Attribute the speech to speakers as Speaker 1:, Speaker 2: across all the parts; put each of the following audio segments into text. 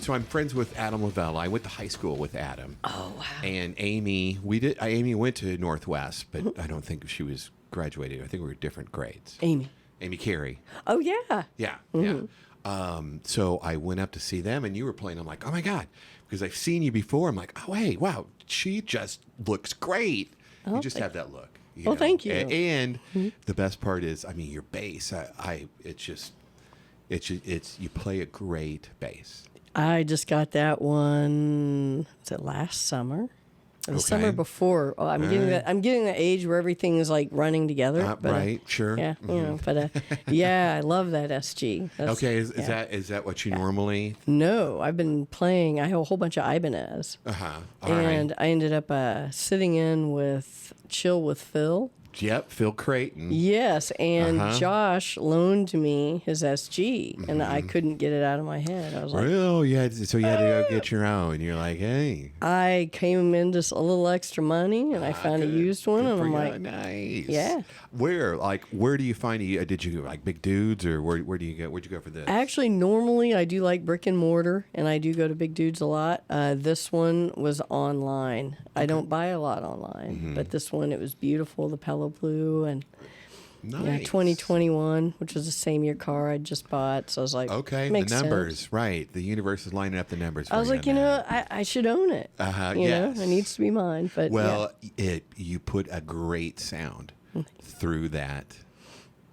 Speaker 1: So I'm friends with Adam Lavelle. I went to high school with Adam.
Speaker 2: Oh, wow.
Speaker 1: And Amy, Amy went to Northwest, but I don't think she was graduated. I think we were different grades.
Speaker 2: Amy
Speaker 1: Carey.
Speaker 2: Oh, yeah.
Speaker 1: Yeah, yeah. So I went up to see them, and you were playing. I'm like, oh my God, because I've seen you before. I'm like, oh hey, wow, she just looks great. You just have that look.
Speaker 2: Well, thank you.
Speaker 1: And the best part is, I mean, your bass. You play a great bass.
Speaker 2: I just got that one. Was it last summer? The summer before. Oh, I'm getting that age where everything is like running together.
Speaker 1: Right, sure.
Speaker 2: Yeah, I love that SG.
Speaker 1: Okay, is that what you normally?
Speaker 2: No, I've been playing. I have a whole bunch of Ibanez.
Speaker 1: And
Speaker 2: I ended up sitting in with Chill with Phil.
Speaker 1: Yep, Phil Creighton.
Speaker 2: Yes, and Josh loaned me his SG, and I couldn't get it out of my head. I was like,
Speaker 1: "Real? You had to go get your own." You're like, "Hey."
Speaker 2: I came in just a little extra money, and I found a used one, and I'm like,
Speaker 1: "Nice."
Speaker 2: Yeah.
Speaker 1: Where do you find? Did you go like Big Dudes, or where do you go? Where'd you go for this?
Speaker 2: Actually, normally I do like brick and mortar, and I do go to Big Dudes a lot. This one was online. I don't buy a lot online, but this one, it was beautiful. The Palo Blue, and
Speaker 1: nice.
Speaker 2: 2021, which was the same year car I just bought. So I was like,
Speaker 1: okay, the numbers, sense. Right? The universe is lining up the numbers.
Speaker 2: I was like, I should own it. Yes. It needs to be mine. But
Speaker 1: you put a great sound through that.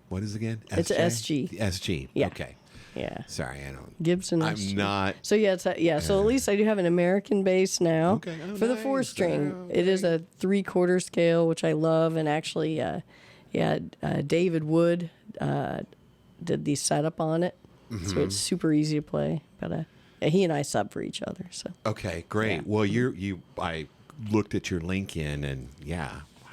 Speaker 1: What is it again? SJ?
Speaker 2: It's SG.
Speaker 1: The SG.
Speaker 2: Yeah.
Speaker 1: Okay.
Speaker 2: Yeah.
Speaker 1: Sorry, I don't.
Speaker 2: Gibson.
Speaker 1: I'm
Speaker 2: SG.
Speaker 1: not.
Speaker 2: So So at least I do have an American bass now.
Speaker 1: Okay.
Speaker 2: For the 4-string, it is a 3/4 scale, which I love, and actually, David Wood did the setup on it, so it's super easy to play. But he and I sub for each other. So.
Speaker 1: Okay, great. Yeah. Well, I looked at your LinkedIn, and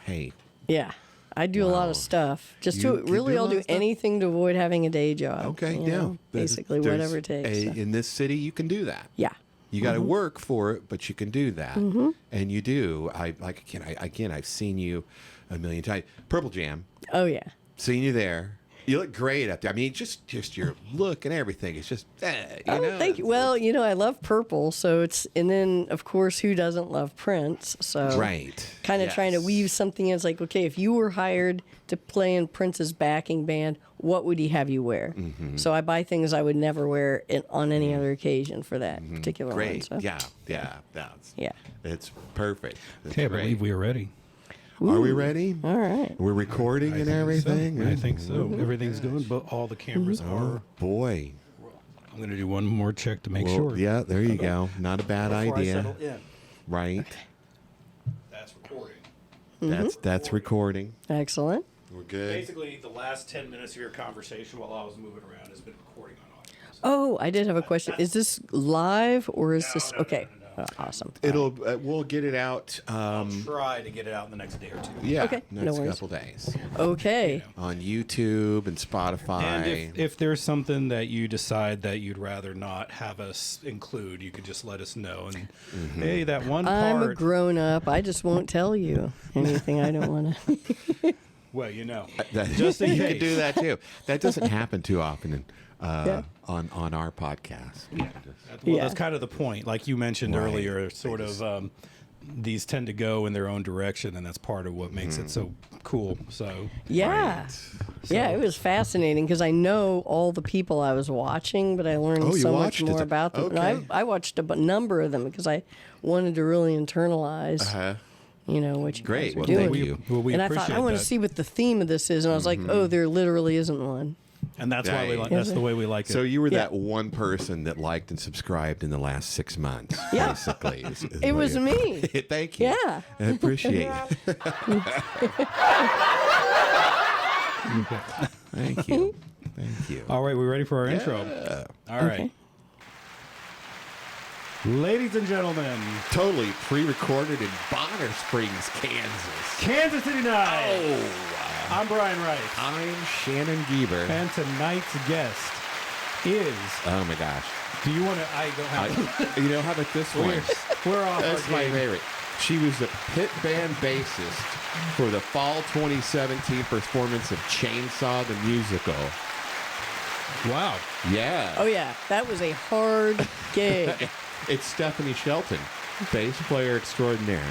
Speaker 1: hey.
Speaker 2: Yeah. I do a lot of stuff. I'll do anything to avoid having a day job.
Speaker 1: Okay,
Speaker 2: basically, whatever it takes.
Speaker 1: In this city, you can do that.
Speaker 2: Yeah.
Speaker 1: You got to work for it, but you can do that, and you do. I've seen you a million times. Purple Jam.
Speaker 2: Oh yeah.
Speaker 1: Seen you there. You look great up there. I mean, just your look and everything. It's just,
Speaker 2: thank you. Well, I love purple, and then of course, who doesn't love Prince? So
Speaker 1: right,
Speaker 2: kind of trying to weave something in. It's like, okay, if you were hired to play in Prince's backing band, what would he have you wear? So I buy things I would never wear on any other occasion for that particular one.
Speaker 1: Great,
Speaker 2: so.
Speaker 1: yeah, it's perfect.
Speaker 3: Okay, I believe we are ready.
Speaker 1: Ooh. Are we ready?
Speaker 2: All right.
Speaker 1: We're recording and everything?
Speaker 3: I think so. Everything's going, but all the cameras are.
Speaker 1: Oh, boy.
Speaker 3: I'm going to do one more check to make sure.
Speaker 1: Yeah, there you go. Not a bad idea.
Speaker 3: I settle in.
Speaker 1: Right.
Speaker 3: That's recording.
Speaker 1: That's recording.
Speaker 2: Excellent.
Speaker 1: We're good.
Speaker 3: Basically, the last 10 minutes of your conversation while I was moving around has been recording on audio.
Speaker 2: Oh, I did have a question. Is this live or is this... Okay.
Speaker 3: No.
Speaker 2: Awesome.
Speaker 1: We'll get it out.
Speaker 3: I'll try to get it out in the next day or two.
Speaker 1: Yeah.
Speaker 2: Okay.
Speaker 1: Next couple days.
Speaker 2: Okay.
Speaker 1: On YouTube and Spotify.
Speaker 3: And if there's something that you decide that you'd rather not have us include, you could just let us know. And hey, that one part.
Speaker 2: I'm a grown up. I just won't tell you anything I don't want to.
Speaker 3: Well,
Speaker 1: just so you could do that too. That doesn't happen too often on our podcast.
Speaker 3: That's kind of the point. Like you mentioned earlier, sort of these tend to go in their own direction, and that's part of what makes it so cool. So
Speaker 2: it was fascinating because I know all the people I was watching, but I learned so much more about them.
Speaker 1: Okay.
Speaker 2: And I watched a number of them because I wanted to really internalize. What you guys were doing.
Speaker 1: Thank you.
Speaker 3: Well, we
Speaker 2: and I thought, I want to see what the theme of this is. And I was like, there literally isn't one.
Speaker 3: And that's why we like. That's the way we like it.
Speaker 1: So you were that one person that liked and subscribed in the last 6 months, basically.
Speaker 2: It was me.
Speaker 1: Thank you.
Speaker 2: Yeah.
Speaker 1: I appreciate it. Thank you. Thank you.
Speaker 3: All right, we're ready for our intro. All right. Ladies and gentlemen,
Speaker 1: totally pre-recorded in Bonner Springs,
Speaker 3: Kansas City night.
Speaker 1: Oh, wow.
Speaker 3: I'm Brian Rice.
Speaker 1: I'm Shannon Gieber.
Speaker 3: And tonight's guest is...
Speaker 1: Oh, my gosh.
Speaker 3: Do you want to... I don't have...
Speaker 1: how about this one?
Speaker 3: We're off.
Speaker 1: That's my favorite. She was the pit band bassist for the fall 2017 performance of Chainsaw the Musical.
Speaker 3: Wow.
Speaker 1: Yeah.
Speaker 2: Oh yeah, that was a hard gig.
Speaker 1: It's Stephanie Shelton, bass player extraordinaire.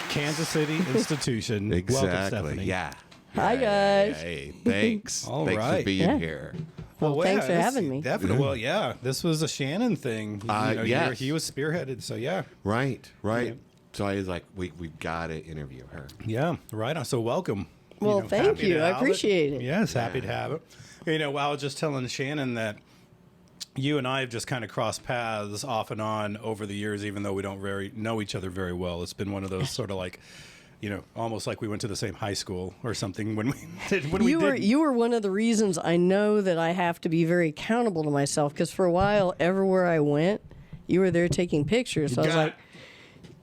Speaker 3: Kansas City institution. Welcome,
Speaker 1: Exactly.
Speaker 3: Stephanie.
Speaker 1: Yeah.
Speaker 2: Hi, guys.
Speaker 1: Hey, thanks.
Speaker 3: All
Speaker 1: thanks for
Speaker 3: right.
Speaker 1: being
Speaker 2: Yeah.
Speaker 1: here.
Speaker 2: Well, thanks for having me.
Speaker 3: Definitely. Well, yeah, this was a Shannon thing.
Speaker 1: Yes.
Speaker 3: He was spearheaded. So yeah.
Speaker 1: Right.
Speaker 3: Yeah.
Speaker 1: So I was like, we've got to interview her.
Speaker 3: Yeah, right on. So welcome.
Speaker 2: Well, thank
Speaker 3: happy
Speaker 2: you.
Speaker 3: to
Speaker 2: I
Speaker 3: have
Speaker 2: appreciate it.
Speaker 3: Yes, happy to have it. I was just telling Shannon that you and I have just kind of crossed paths off and on over the years, even though we don't know each other very well. It's been one of those sort of like, almost like we went to the same high school or something when we did.
Speaker 2: You were one of the reasons I know that I have to be very accountable to myself, because for a while, everywhere I went, you were there taking pictures. So I was like,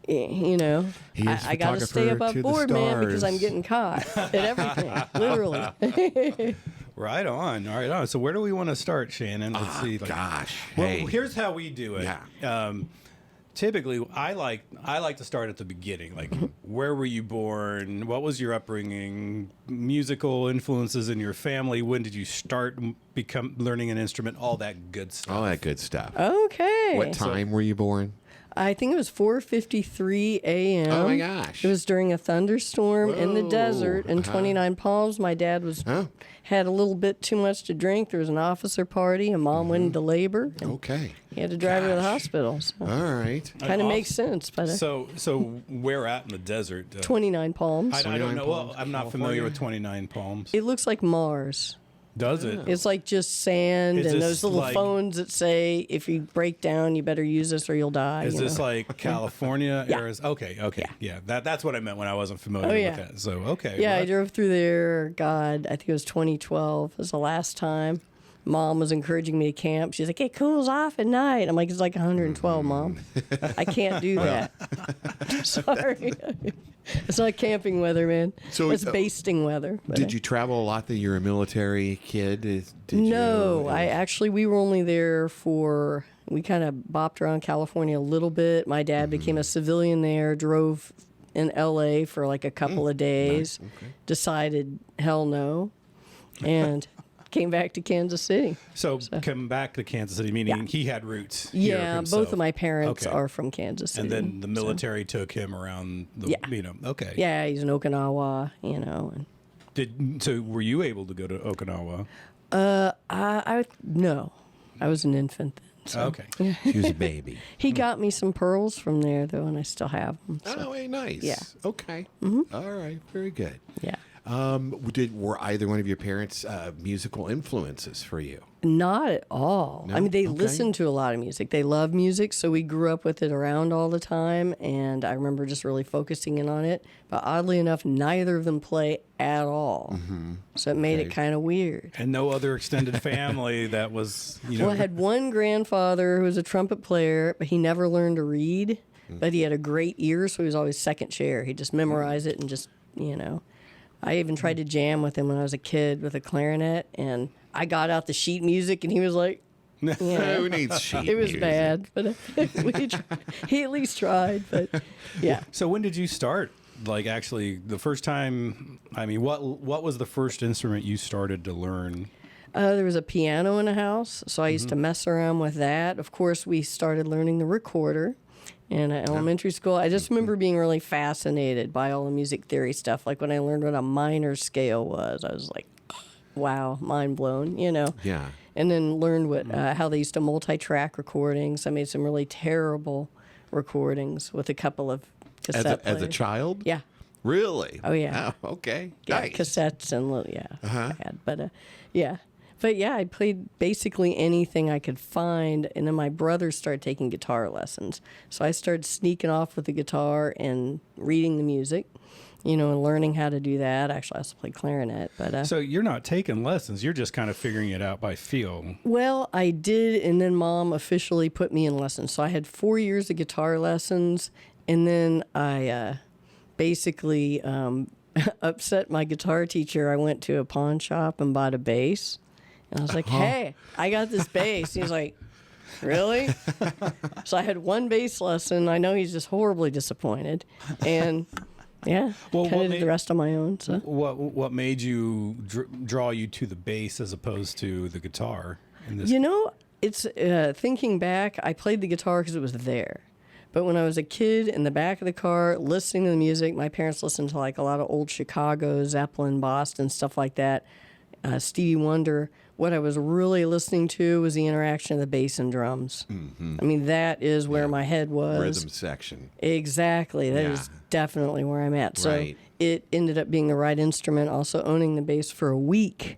Speaker 1: He is
Speaker 2: I got to stay
Speaker 1: photographer
Speaker 2: above
Speaker 1: to the
Speaker 2: board, man, because
Speaker 1: stars.
Speaker 2: I'm getting caught at everything, literally.
Speaker 3: Right on. All right on. So where do we want to start, Shannon? Let's see.
Speaker 1: Gosh.
Speaker 3: Well,
Speaker 1: Hey.
Speaker 3: here's how we do it.
Speaker 1: Yeah.
Speaker 3: Typically, I like to start at the beginning. Like, where were you born? What was your upbringing? Musical influences in your family? When did you start learning an instrument? All that good stuff.
Speaker 1: All that good stuff.
Speaker 2: Okay.
Speaker 1: What time were you born?
Speaker 2: I think it was 4:53 a.m.
Speaker 1: Oh, my gosh.
Speaker 2: It was during a thunderstorm in the
Speaker 1: Whoa.
Speaker 2: desert in 29 Palms. My dad had a little bit too much to drink. There was an officer party, and Mom went into labor. And
Speaker 1: Okay.
Speaker 2: he had to drive her to the hospital. So
Speaker 1: All right.
Speaker 2: kind of makes sense. But
Speaker 3: So where at in the desert?
Speaker 2: 29 Palms.
Speaker 3: I don't know.
Speaker 1: 29
Speaker 3: Well,
Speaker 1: Palms,
Speaker 3: I'm not familiar with 29 Palms.
Speaker 2: It looks like Mars.
Speaker 3: Does it?
Speaker 2: It's like just sand
Speaker 3: Is
Speaker 2: and
Speaker 3: this
Speaker 2: those little
Speaker 3: like-
Speaker 2: phones that say, if you break down, you better use this or you'll die.
Speaker 3: Is
Speaker 2: you
Speaker 3: this
Speaker 2: know?
Speaker 3: like California?
Speaker 2: Yeah.
Speaker 3: Arizona? Okay. Yeah. That's what I meant when I wasn't familiar
Speaker 2: Oh,
Speaker 3: with
Speaker 2: yeah.
Speaker 3: that. So, okay.
Speaker 2: Yeah, I
Speaker 3: well,
Speaker 2: drove through there. God, I think it was 2012 was the last time. Mom was encouraging me to camp. She's like, it cools off at night. I'm like, it's like 112, Mom. I can't do that. Sorry. It's not camping weather, man.
Speaker 1: So,
Speaker 2: It's basting weather. But
Speaker 1: Did you travel a lot that you're a military kid?
Speaker 2: No, we were only there we kind of bopped around California a little bit. My dad became a civilian there, drove in LA for like a couple of days, decided hell no, and came back to Kansas City.
Speaker 3: So come back to Kansas City, meaning he had roots. here
Speaker 2: Yeah,
Speaker 3: himself.
Speaker 2: both of my parents
Speaker 3: Okay.
Speaker 2: are from Kansas City.
Speaker 3: And then the military took him around the,
Speaker 2: Yeah.
Speaker 3: okay.
Speaker 2: Yeah, he's in Okinawa, and
Speaker 3: So were you able to go to Okinawa?
Speaker 2: no, I was an infant then. So.
Speaker 3: Okay.
Speaker 1: She was a baby.
Speaker 2: He got me some pearls from there, though, and I still have them. So.
Speaker 1: Oh, hey, nice.
Speaker 2: Yeah.
Speaker 1: Okay. All right. Very good.
Speaker 2: Yeah.
Speaker 1: Were either one of your parents musical influences for you?
Speaker 2: Not at all.
Speaker 1: No?
Speaker 2: I mean, they
Speaker 1: Okay.
Speaker 2: listen to a lot of music. They love music, so we grew up with it around all the time, and I remember just really focusing in on it. But oddly enough, neither of them play at all. So it made it kind of weird.
Speaker 3: And no other extended family that was,
Speaker 2: Well, I had one grandfather who was a trumpet player, but he never learned to read. But he had a great ear, so he was always second chair. He'd just memorize it and just. I even tried to jam with him when I was a kid with a clarinet, and I got out the sheet music, and he was like,
Speaker 1: Who needs sheet
Speaker 2: it was
Speaker 1: music?
Speaker 2: bad, but he at least tried. But yeah,
Speaker 3: So when did you start? Like actually the first time, I mean, what was the first instrument you started to learn?
Speaker 2: there was a piano in the house, so I used to mess around with that. Of course, we started learning the recorder in elementary school. I just remember being really fascinated by all the music theory stuff. Like when I learned what a minor scale was, I was like, wow, mind blown,
Speaker 1: Yeah.
Speaker 2: And then learned how they used to multi-track recordings. I made some really terrible recordings with a couple of cassette
Speaker 1: As a
Speaker 2: players.
Speaker 1: child?
Speaker 2: Yeah.
Speaker 1: Really?
Speaker 2: Oh, yeah.
Speaker 1: Oh, okay.
Speaker 2: Yeah,
Speaker 1: Nice.
Speaker 2: cassettes and bad. But yeah, I played basically anything I could find, and then my brother started taking guitar lessons. So I started sneaking off with the guitar and reading the music, and learning how to do that. Actually, I also played clarinet, but
Speaker 3: So you're not taking lessons, you're just kind of figuring it out by feel.
Speaker 2: well, I did, and then Mom officially put me in lessons. So I had 4 years of guitar lessons, and then I basically upset my guitar teacher. I went to a pawn shop and bought a bass. And I was like, hey, I got this bass. He's like, really? So I had one bass lesson. I know he's just horribly disappointed. And yeah,
Speaker 3: Well,
Speaker 2: kind
Speaker 3: what
Speaker 2: of did
Speaker 3: made-
Speaker 2: the rest on my own. So
Speaker 3: What made you draw you to the bass as opposed to the guitar? in this?
Speaker 2: You know, it's thinking back, I played the guitar because it was there. But when I was a kid in the back of the car listening to the music, my parents listened to like a lot of old Chicago, Zeppelin, Boston, stuff like that. Stevie Wonder. What I was really listening to was the interaction of the bass and drums. Mm-hmm. I mean, that is where my head was.
Speaker 1: Rhythm section.
Speaker 2: Exactly. That is definitely where I'm at. So
Speaker 1: Right.
Speaker 2: it ended up being the right instrument. Also owning the bass for a week,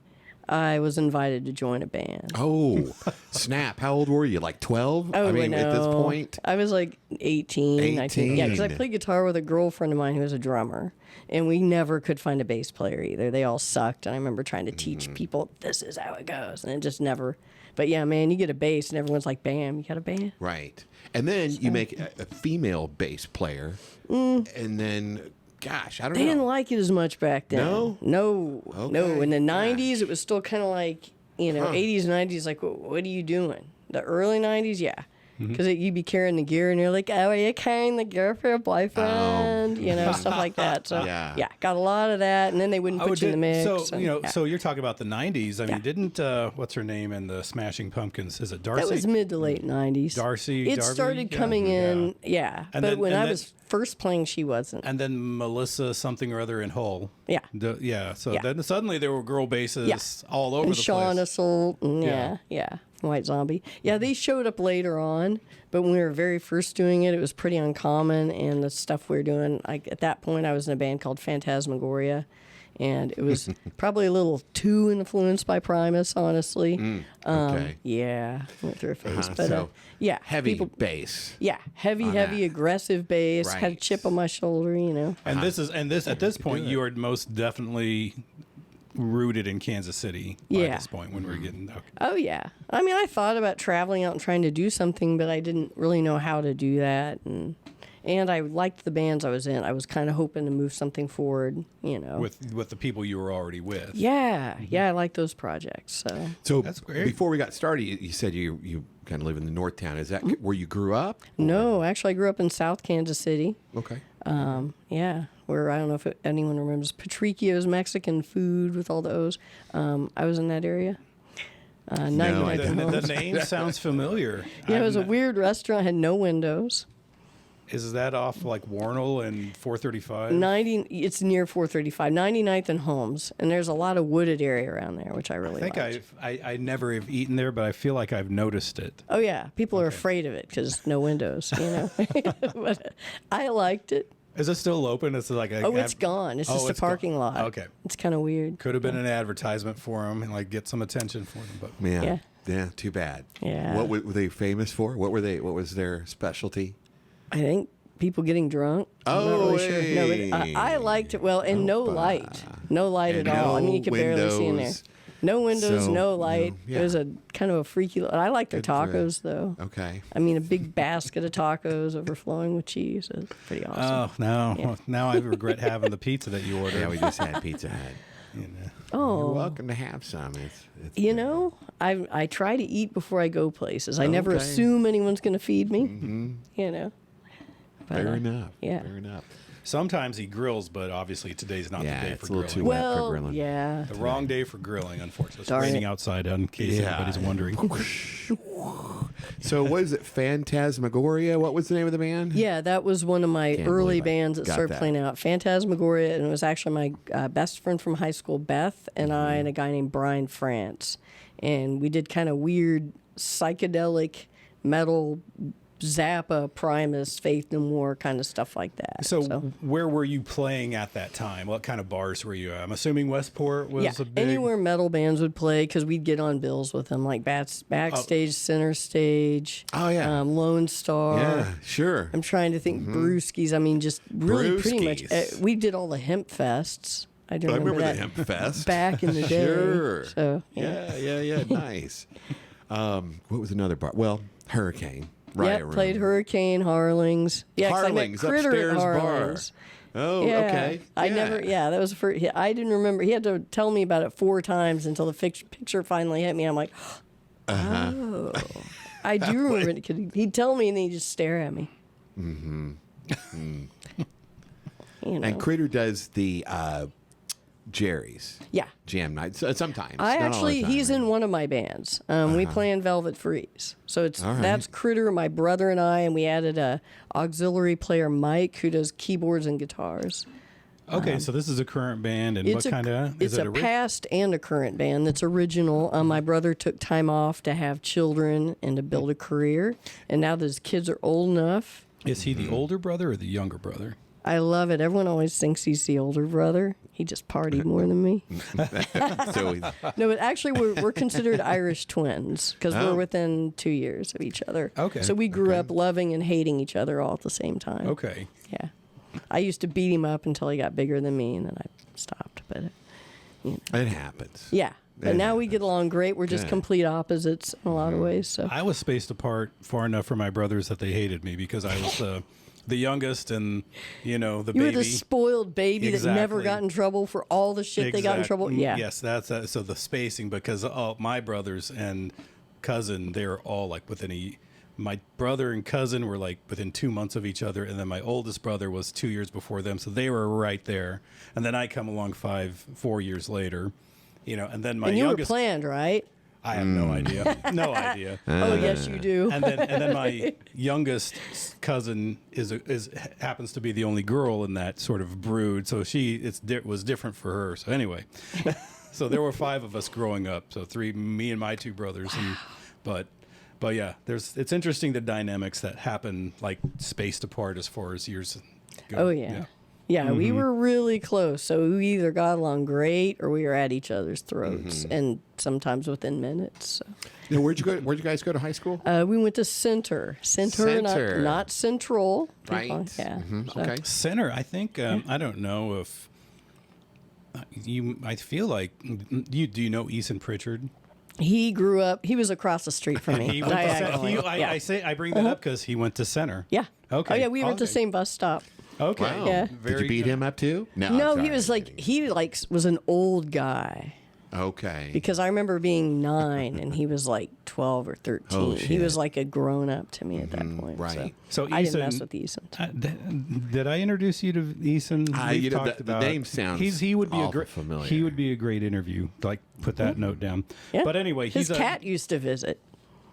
Speaker 2: I was invited to join a band.
Speaker 1: Oh, snap. How old were you? Like 12?
Speaker 2: Oh,
Speaker 1: I mean, at this
Speaker 2: no.
Speaker 1: point?
Speaker 2: I was like 18, 19. Yeah, because I
Speaker 1: 18.
Speaker 2: played guitar with a girlfriend of mine who was a drummer, and we never could find a bass player either. They all sucked, and I remember trying to teach people, this is how it goes, and it just never. But yeah, man, you get a bass, and everyone's like, bam, you got a band?
Speaker 1: Right. And then you make a female bass player, and then, gosh, I don't
Speaker 2: They
Speaker 1: know.
Speaker 2: didn't like it as much back then.
Speaker 1: No?
Speaker 2: No.
Speaker 1: Okay.
Speaker 2: In the 90s, it was still kind of like, 80s, 90s, like, what are you doing? The early 90s, yeah. Because you'd be carrying the gear, and you're like, oh, are you carrying the gear for your boyfriend? Stuff like that. So,
Speaker 1: Yeah.
Speaker 2: got a lot of that, and then they wouldn't put you in the mix.
Speaker 3: So,
Speaker 2: and,
Speaker 3: so you're talking about the 90s. I mean,
Speaker 2: Yeah.
Speaker 3: didn't, what's her name in the Smashing Pumpkins? Is it Darcy?
Speaker 2: that was mid to late 90s.
Speaker 3: Darcy,
Speaker 2: It
Speaker 3: Darby?
Speaker 2: started
Speaker 3: Yeah.
Speaker 2: coming in, yeah.
Speaker 3: And
Speaker 2: But
Speaker 3: then-
Speaker 2: when
Speaker 3: and
Speaker 2: I
Speaker 3: then-
Speaker 2: was first playing, she wasn't.
Speaker 3: And then Melissa something or other in Hull.
Speaker 2: Yeah.
Speaker 3: So
Speaker 2: Yeah.
Speaker 3: then suddenly there were girl basses
Speaker 2: Yeah.
Speaker 3: all over
Speaker 2: And
Speaker 3: the
Speaker 2: Shauna
Speaker 3: place.
Speaker 2: Sultan, yeah. White Zombie. Yeah, they showed up later on, but when we were very first doing it, it was pretty uncommon. And the stuff we were doing, like at that point, I was in a band called Phantasmagoria, and it was probably a little too influenced by Primus, honestly.
Speaker 1: Okay.
Speaker 2: Yeah, went through a phase, but
Speaker 1: So
Speaker 2: yeah,
Speaker 1: heavy bass.
Speaker 2: Yeah, heavy,
Speaker 1: that.
Speaker 2: aggressive bass. Had a
Speaker 1: Right.
Speaker 2: chip on my shoulder,
Speaker 3: And at this point, you are most definitely rooted in Kansas City by
Speaker 2: Yeah.
Speaker 3: this point when we're getting. Okay.
Speaker 2: Oh, yeah. I mean, I thought about traveling out and trying to do something, but I didn't really know how to do that. And I liked the bands I was in. I was kind of hoping to move something forward,
Speaker 3: With the people you were already with.
Speaker 2: Yeah. Yeah, I like those projects. So,
Speaker 1: So
Speaker 3: great.
Speaker 1: before we got started, you said you kind of live in the North Town. Is that where you grew up?
Speaker 2: no, actually, I grew up in South Kansas City.
Speaker 1: Okay.
Speaker 2: Yeah, where I don't know if anyone remembers Patricchio's Mexican food with all the O's. I was in that area.
Speaker 1: I
Speaker 2: 99
Speaker 1: didn't.
Speaker 3: The name sounds familiar.
Speaker 2: Yeah, it was a weird restaurant, had no windows.
Speaker 3: Is that off like Warnell and 435?
Speaker 2: It's near 435, 99th and Holmes, and there's a lot of wooded area around there, which I really
Speaker 3: I think
Speaker 2: liked.
Speaker 3: I never have eaten there, but I feel like I've noticed it.
Speaker 2: Oh yeah, people are afraid of it because no windows, But I liked it.
Speaker 3: Is it still open? It's like
Speaker 2: It's gone. It's just a parking lot.
Speaker 3: Okay.
Speaker 2: It's kind of weird.
Speaker 3: Could have been an advertisement for them and like get some attention for them, but
Speaker 1: Yeah.
Speaker 2: Yeah.
Speaker 1: Too bad.
Speaker 2: Yeah.
Speaker 1: What were they famous for? What was their specialty?
Speaker 2: I think people getting drunk. I'm not
Speaker 1: Oh,
Speaker 2: really sure. No, but I liked it. Well, and no light
Speaker 1: And
Speaker 2: at all. I mean,
Speaker 1: no
Speaker 2: you could barely see in there.
Speaker 1: windows.
Speaker 2: No windows,
Speaker 1: So,
Speaker 2: no light.
Speaker 1: yeah.
Speaker 2: It was a kind of a freaky. I like their
Speaker 1: Good for it.
Speaker 2: tacos though.
Speaker 1: Okay.
Speaker 2: I mean, a big basket of tacos overflowing with cheese. It's pretty awesome.
Speaker 3: now I regret having the pizza that you ordered.
Speaker 1: Yeah, we just had Pizza Hut.
Speaker 3: You know.
Speaker 2: Oh,
Speaker 1: You're welcome to have some. It's
Speaker 2: you know, I try to eat before I go places. I never
Speaker 1: Okay.
Speaker 2: assume anyone's going to feed me. You know. But,
Speaker 1: fair enough.
Speaker 2: yeah.
Speaker 1: Fair enough.
Speaker 3: Sometimes he grills, but obviously today's not
Speaker 1: Yeah,
Speaker 3: the day
Speaker 1: it's
Speaker 3: for
Speaker 1: a little too
Speaker 3: grilling.
Speaker 1: wet for
Speaker 2: Well,
Speaker 1: grilling.
Speaker 2: yeah.
Speaker 3: The wrong day for grilling, unfortunately. It's
Speaker 2: Darn
Speaker 3: raining
Speaker 2: it.
Speaker 3: outside, in case
Speaker 1: Yeah.
Speaker 3: anybody's wondering.
Speaker 1: So what is it? Phantasmagoria? What was the name of the band?
Speaker 2: Yeah, that was one of my
Speaker 1: Can't
Speaker 2: early
Speaker 1: believe I
Speaker 2: bands that
Speaker 1: got
Speaker 2: started
Speaker 1: that.
Speaker 2: playing out. Phantasmagoria, and it was actually my best friend from high school, Beth, and I, and a guy named Brian France. And we did kind of weird psychedelic metal, Zappa, Primus, Faith No More kind of stuff like that.
Speaker 3: So, where were you playing at that time? What kind of bars were you at? I'm assuming Westport was
Speaker 2: yeah,
Speaker 3: a big...
Speaker 2: anywhere metal bands would play because we'd get on bills with them, like Backstage, Center Stage,
Speaker 1: Oh, yeah.
Speaker 2: Lone Star.
Speaker 1: Yeah, sure.
Speaker 2: I'm trying to think Brewskis. I mean, just really pretty much.
Speaker 1: Brewskis.
Speaker 2: We did all the hemp fests. I do
Speaker 1: I
Speaker 2: remember,
Speaker 1: remember
Speaker 2: that
Speaker 1: the Hemp Fest.
Speaker 2: back in the day.
Speaker 1: Sure.
Speaker 2: So yeah.
Speaker 1: Yeah. Nice. What was another bar? Well, Hurricane. Right.
Speaker 2: Yep, played Hurricane, Harlings. Yeah, 'cause I met
Speaker 1: Harlings,
Speaker 2: Critter
Speaker 1: upstairs
Speaker 2: at
Speaker 1: bar.
Speaker 2: Harlings.
Speaker 1: Oh,
Speaker 2: Yeah.
Speaker 1: okay.
Speaker 2: I never. Yeah, that was the first. I didn't remember. He had to tell me about it 4 times until the picture finally hit me. I'm like, oh, I do remember it. 'Cause he'd tell me and then he'd just stare at me. Mm-hmm. You know.
Speaker 1: And Critter does the Jerry's
Speaker 2: Yeah.
Speaker 1: jam night. Sometimes.
Speaker 2: I
Speaker 1: not all the
Speaker 2: actually,
Speaker 1: time,
Speaker 2: he's
Speaker 1: right?
Speaker 2: in one of my bands. We play in Velvet Freeze. So
Speaker 1: All right.
Speaker 2: that's Critter, my brother and I, and we added a auxiliary player, Mike, who does keyboards and guitars.
Speaker 3: Okay, so this is a current band, and what kind of
Speaker 2: It's a past and a current band that's original. My brother took time off to have children and to build a career, and now that his kids are old enough.
Speaker 3: Is he the older brother or the younger brother?
Speaker 2: I love it. Everyone always thinks he's the older brother. He just partied more than me.
Speaker 1: So
Speaker 2: No, but actually, we're considered Irish twins because
Speaker 1: Oh.
Speaker 2: we're within 2 years of each other.
Speaker 3: Okay.
Speaker 2: So we grew up loving and hating each other all at the same time.
Speaker 3: Okay.
Speaker 2: Yeah. I used to beat him up until he got bigger than me, and then I stopped. But
Speaker 1: it happens.
Speaker 2: yeah. But now we get along great. We're just
Speaker 1: Good.
Speaker 2: complete opposites in a lot of ways. So
Speaker 3: I was spaced apart far enough from my brothers that they hated me because I was the youngest and, the
Speaker 2: you
Speaker 3: baby.
Speaker 2: were the spoiled baby that never
Speaker 3: Exactly.
Speaker 2: got in trouble for all the shit they got in trouble. Yeah.
Speaker 3: Yes, that's so the spacing because my brothers and cousin, they were all like my brother and cousin were like within 2 months of each other, and then my oldest brother was 2 years before them, so they were right there. And then I come along 4 years later, and then my
Speaker 2: And you
Speaker 3: youngest.
Speaker 2: were planned, right?
Speaker 3: I have no idea, no idea.
Speaker 2: Oh, yes, you do.
Speaker 3: And then my youngest cousin is happens to be the only girl in that sort of brood, so it was different for her. So anyway, so there were 5 of us growing up. So 3, me and my 2 brothers, and but yeah, it's interesting the dynamics that happen like spaced apart as far as years go.
Speaker 2: Oh, yeah. Yeah, we were really close. So we either got along great or we were at each other's throats, and sometimes within minutes. So.
Speaker 1: Now, where'd you guys go to high school?
Speaker 2: We went to Center,
Speaker 1: Center.
Speaker 2: not Central.
Speaker 1: Right.
Speaker 2: Yeah. So-
Speaker 1: Okay.
Speaker 3: Center, I think I don't know if I feel like do you know Eason Pritchard?
Speaker 2: He grew up. He was across the street from me.
Speaker 3: He went to
Speaker 2: diagonally.
Speaker 3: Center. I bring that up because he went to Center.
Speaker 2: Yeah.
Speaker 3: Okay.
Speaker 2: Oh yeah, we were at the
Speaker 3: Okay.
Speaker 2: same bus stop.
Speaker 3: Okay.
Speaker 1: Wow.
Speaker 2: Yeah.
Speaker 1: Did you beat him up too? No.
Speaker 2: No,
Speaker 1: I'm
Speaker 2: he
Speaker 1: sorry.
Speaker 2: was like was an old guy
Speaker 1: Okay.
Speaker 2: because I remember being 9 and he was like 12 or 13.
Speaker 1: Oh,
Speaker 2: he
Speaker 1: shit.
Speaker 2: was like a grown up to me at that point.
Speaker 1: right.
Speaker 3: So
Speaker 2: I didn't mess
Speaker 3: Eason-
Speaker 2: with Eason.
Speaker 3: Did I introduce you to Eason? We've talked
Speaker 1: the
Speaker 3: about
Speaker 1: name sounds
Speaker 3: he would be a
Speaker 1: awful
Speaker 3: great
Speaker 1: familiar.
Speaker 3: He would be a great interview. Like put that note down.
Speaker 2: Yeah.
Speaker 3: But anyway,
Speaker 2: his
Speaker 3: he's
Speaker 2: cat used to visit.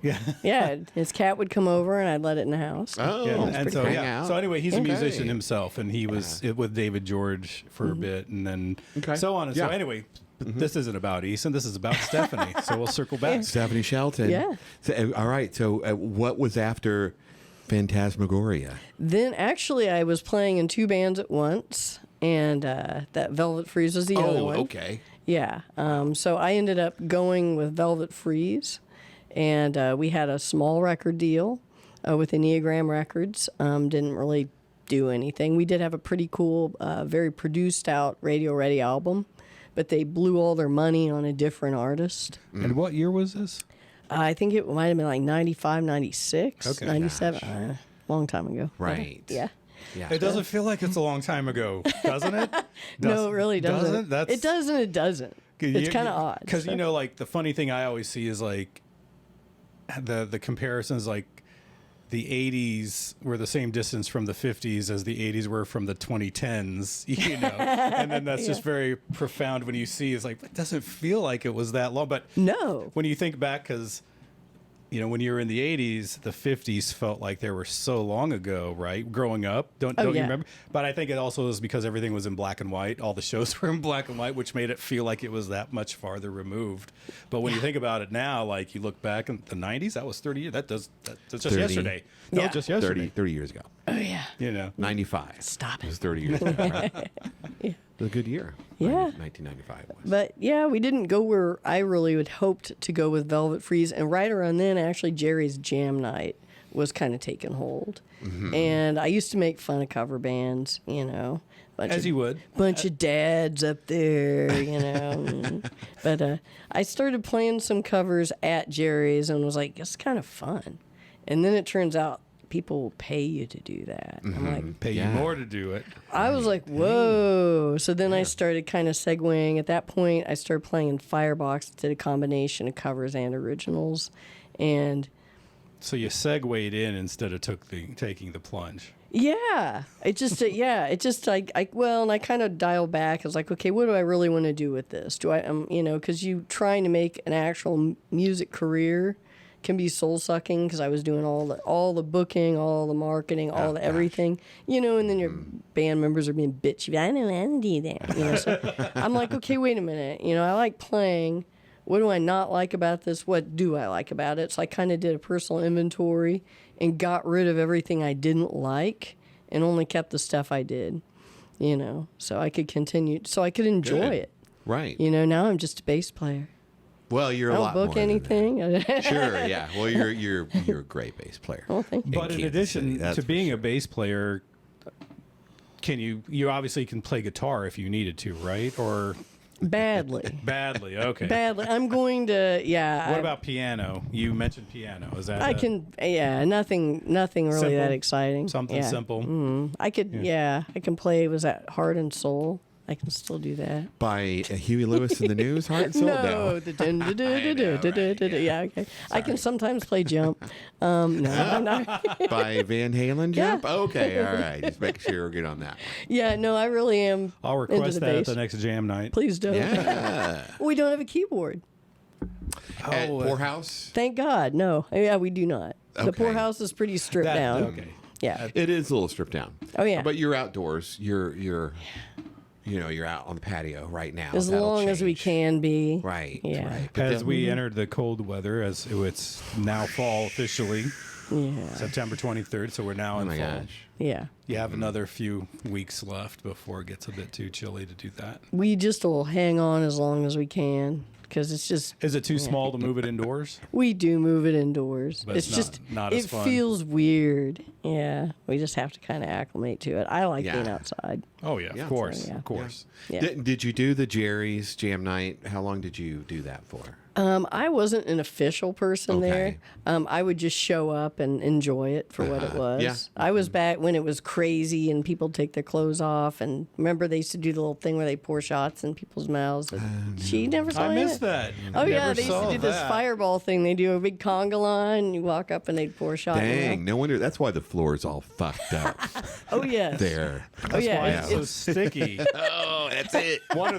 Speaker 3: Yeah.
Speaker 2: Yeah, his cat would come over and I'd let it in the house.
Speaker 1: Oh,
Speaker 3: Yeah,
Speaker 1: it's
Speaker 3: and
Speaker 1: pretty
Speaker 3: so
Speaker 1: hang
Speaker 3: yeah.
Speaker 1: out.
Speaker 3: So anyway, he's a
Speaker 1: Okay.
Speaker 3: musician himself, and he was with David George for a bit, and then
Speaker 1: Okay.
Speaker 3: so on. And
Speaker 1: Yeah.
Speaker 3: so anyway, this isn't about Eason. This is about Stephanie. So we'll circle back.
Speaker 1: Stephanie Shelton.
Speaker 2: Yeah.
Speaker 1: So, all right. So, what was after Phantasmagoria?
Speaker 2: Then actually I was playing in 2 bands at once, and that Velvet Freeze was the other
Speaker 1: Oh,
Speaker 2: one.
Speaker 1: okay.
Speaker 2: Yeah. So I ended up going with Velvet Freeze, and we had a small record deal with Enneagram Records. Didn't really do anything. We did have a pretty cool, very produced out Radio Ready album, but they blew all their money on a different artist.
Speaker 3: And what year was this?
Speaker 2: I think it might have been like 95, 96,
Speaker 3: Okay.
Speaker 2: 97. Long time ago.
Speaker 1: Right.
Speaker 2: Yeah.
Speaker 1: Yeah.
Speaker 3: It doesn't feel like it's a long time ago, doesn't it?
Speaker 2: No, it really doesn't.
Speaker 3: That's,
Speaker 2: It does and it doesn't. It's kind of odd.
Speaker 3: Because
Speaker 2: so.
Speaker 3: like the funny thing I always see is like the comparisons, like the 80s were the same distance from the 50s as the 80s were from the 2010s, and then that's just very profound when you see it's like it doesn't feel like it was that long, but
Speaker 2: No.
Speaker 3: when you think back, because when you were in the 80s, the 50s felt like they were so long ago, right? Growing up, don't you
Speaker 2: yeah.
Speaker 3: remember? But I think it also is because everything was in black and white. All the shows were in black and white, which made it feel like it was that much farther removed. But when you think about it now, like you look back in the 90s, that was 30 years. That's just
Speaker 1: 30.
Speaker 3: yesterday. That
Speaker 2: Yeah.
Speaker 3: was just yesterday.
Speaker 1: 30 years ago.
Speaker 2: Oh, yeah.
Speaker 1: 95.
Speaker 2: Stop
Speaker 1: It was
Speaker 2: it.
Speaker 1: 30 years ago, right? It was a good year.
Speaker 2: Yeah.
Speaker 1: 1995 was.
Speaker 2: But yeah, we didn't go where I really would hoped to go with Velvet Freeze. And right around then, actually, Jerry's Jam Night was kind of taking hold. And I used to make fun of cover bands,
Speaker 3: As you would.
Speaker 2: bunch of dads up there. But I started playing some covers at Jerry's and was like, it's kind of fun. And then it turns out people will pay you to do that. I'm like,
Speaker 3: Pay you more to do it.
Speaker 2: I was like, whoa. So then I started kind of segueing. At that point, I started playing in Firebox, did a combination of covers and originals. And
Speaker 3: So you segued in instead of taking the plunge.
Speaker 2: Yeah, it just like and I kind of dial back. I was like, okay, what do I really want to do with this? Do I because you trying to make an actual music career can be soul sucking, because I was doing all the booking, all the marketing, all the everything, and then your band members are being bitchy. I don't want to do that, So I'm like, okay, wait a minute, I like playing. What do I not like about this? What do I like about it? So I kind of did a personal inventory and got rid of everything I didn't like and only kept the stuff I did, so I could continue, so I could enjoy it.
Speaker 1: Right.
Speaker 2: Now I'm just a bass player.
Speaker 1: Well, you're
Speaker 2: I
Speaker 1: a
Speaker 2: don't
Speaker 1: lot
Speaker 2: book
Speaker 1: more than
Speaker 2: anything.
Speaker 1: that. Sure, yeah. Well, you're a great bass player.
Speaker 2: Oh, thank you.
Speaker 3: But in
Speaker 1: Kansas
Speaker 3: addition
Speaker 1: City, that's
Speaker 3: to
Speaker 1: for
Speaker 3: being
Speaker 1: sure.
Speaker 3: a bass player, can you obviously can play guitar if you needed to, right? Or
Speaker 2: Badly.
Speaker 3: badly? Okay.
Speaker 2: Badly. I'm going to,
Speaker 3: What about piano? You mentioned piano. Is that
Speaker 2: I can, nothing really
Speaker 3: Simple?
Speaker 2: that exciting.
Speaker 3: something
Speaker 2: Yeah.
Speaker 3: simple?
Speaker 2: I could, I can play, was that Heart and Soul? I can still do that.
Speaker 1: By Huey Lewis and the News, Heart and Soul?
Speaker 2: No. Yeah, okay. I can sometimes play Jump. No, I'm not.
Speaker 1: By Van Halen
Speaker 2: Yeah.
Speaker 1: Jump? Okay, all right. Just make sure we're good on that
Speaker 2: Yeah, no, I really am.
Speaker 3: I'll
Speaker 2: into
Speaker 3: request
Speaker 2: the
Speaker 3: that at
Speaker 2: bass.
Speaker 3: the next jam night.
Speaker 2: Please don't.
Speaker 1: one. Yeah.
Speaker 2: We don't have a keyboard.
Speaker 1: At
Speaker 3: Oh,
Speaker 1: Poorhouse?
Speaker 2: Thank God. No. Yeah, we do not. The
Speaker 1: Okay.
Speaker 2: poorhouse is pretty stripped
Speaker 3: that,
Speaker 2: down.
Speaker 3: okay.
Speaker 2: Yeah.
Speaker 1: It is a little stripped down.
Speaker 2: Oh, yeah.
Speaker 1: But you're outdoors. You're out on the patio right now.
Speaker 2: As
Speaker 1: That'll
Speaker 2: long as we
Speaker 1: change.
Speaker 2: can be.
Speaker 1: Right.
Speaker 2: Yeah.
Speaker 1: Right. But
Speaker 3: As
Speaker 1: then-
Speaker 3: we entered the cold weather, as it's now fall officially,
Speaker 2: Yeah.
Speaker 3: September 23rd, so we're now
Speaker 1: Oh
Speaker 3: in
Speaker 1: my
Speaker 3: fall.
Speaker 1: gosh.
Speaker 2: Yeah.
Speaker 3: You have another few weeks left before it gets a bit too chilly to do that.
Speaker 2: We just will hang on as long as we can, because it's just,
Speaker 3: Is it too small to move it indoors?
Speaker 2: we do move it indoors.
Speaker 3: But it's
Speaker 2: just,
Speaker 3: not as
Speaker 2: it
Speaker 3: fun.
Speaker 2: feels weird. Yeah. We just have to kind of acclimate to it. I like
Speaker 1: Yeah.
Speaker 2: being outside.
Speaker 3: Oh yeah,
Speaker 1: Yeah.
Speaker 3: of course,
Speaker 2: So, yeah.
Speaker 3: of course.
Speaker 2: Yeah.
Speaker 1: Did you do the Jerry's Jam Night? How long did you do that for?
Speaker 2: I wasn't an official person
Speaker 1: Okay.
Speaker 2: there. I would just show up and enjoy it for what it was.
Speaker 1: Yeah.
Speaker 2: I was back when it was crazy and people take their clothes off. And remember, they used to do the little thing where they pour shots in people's mouths. She never saw
Speaker 3: I
Speaker 2: it.
Speaker 3: missed that.
Speaker 2: Oh yeah,
Speaker 3: Never
Speaker 2: they used
Speaker 3: saw
Speaker 2: to do this
Speaker 3: that.
Speaker 2: fireball thing. They do a big conga line, and you walk up and they'd pour a shot. in your
Speaker 1: Dang,
Speaker 2: mouth.
Speaker 1: no wonder. That's why the floor is all fucked up
Speaker 2: Oh yes.
Speaker 1: there.
Speaker 2: Oh yeah.
Speaker 3: Why
Speaker 2: It's,
Speaker 3: it's so sticky.
Speaker 1: Oh, that's it.
Speaker 3: one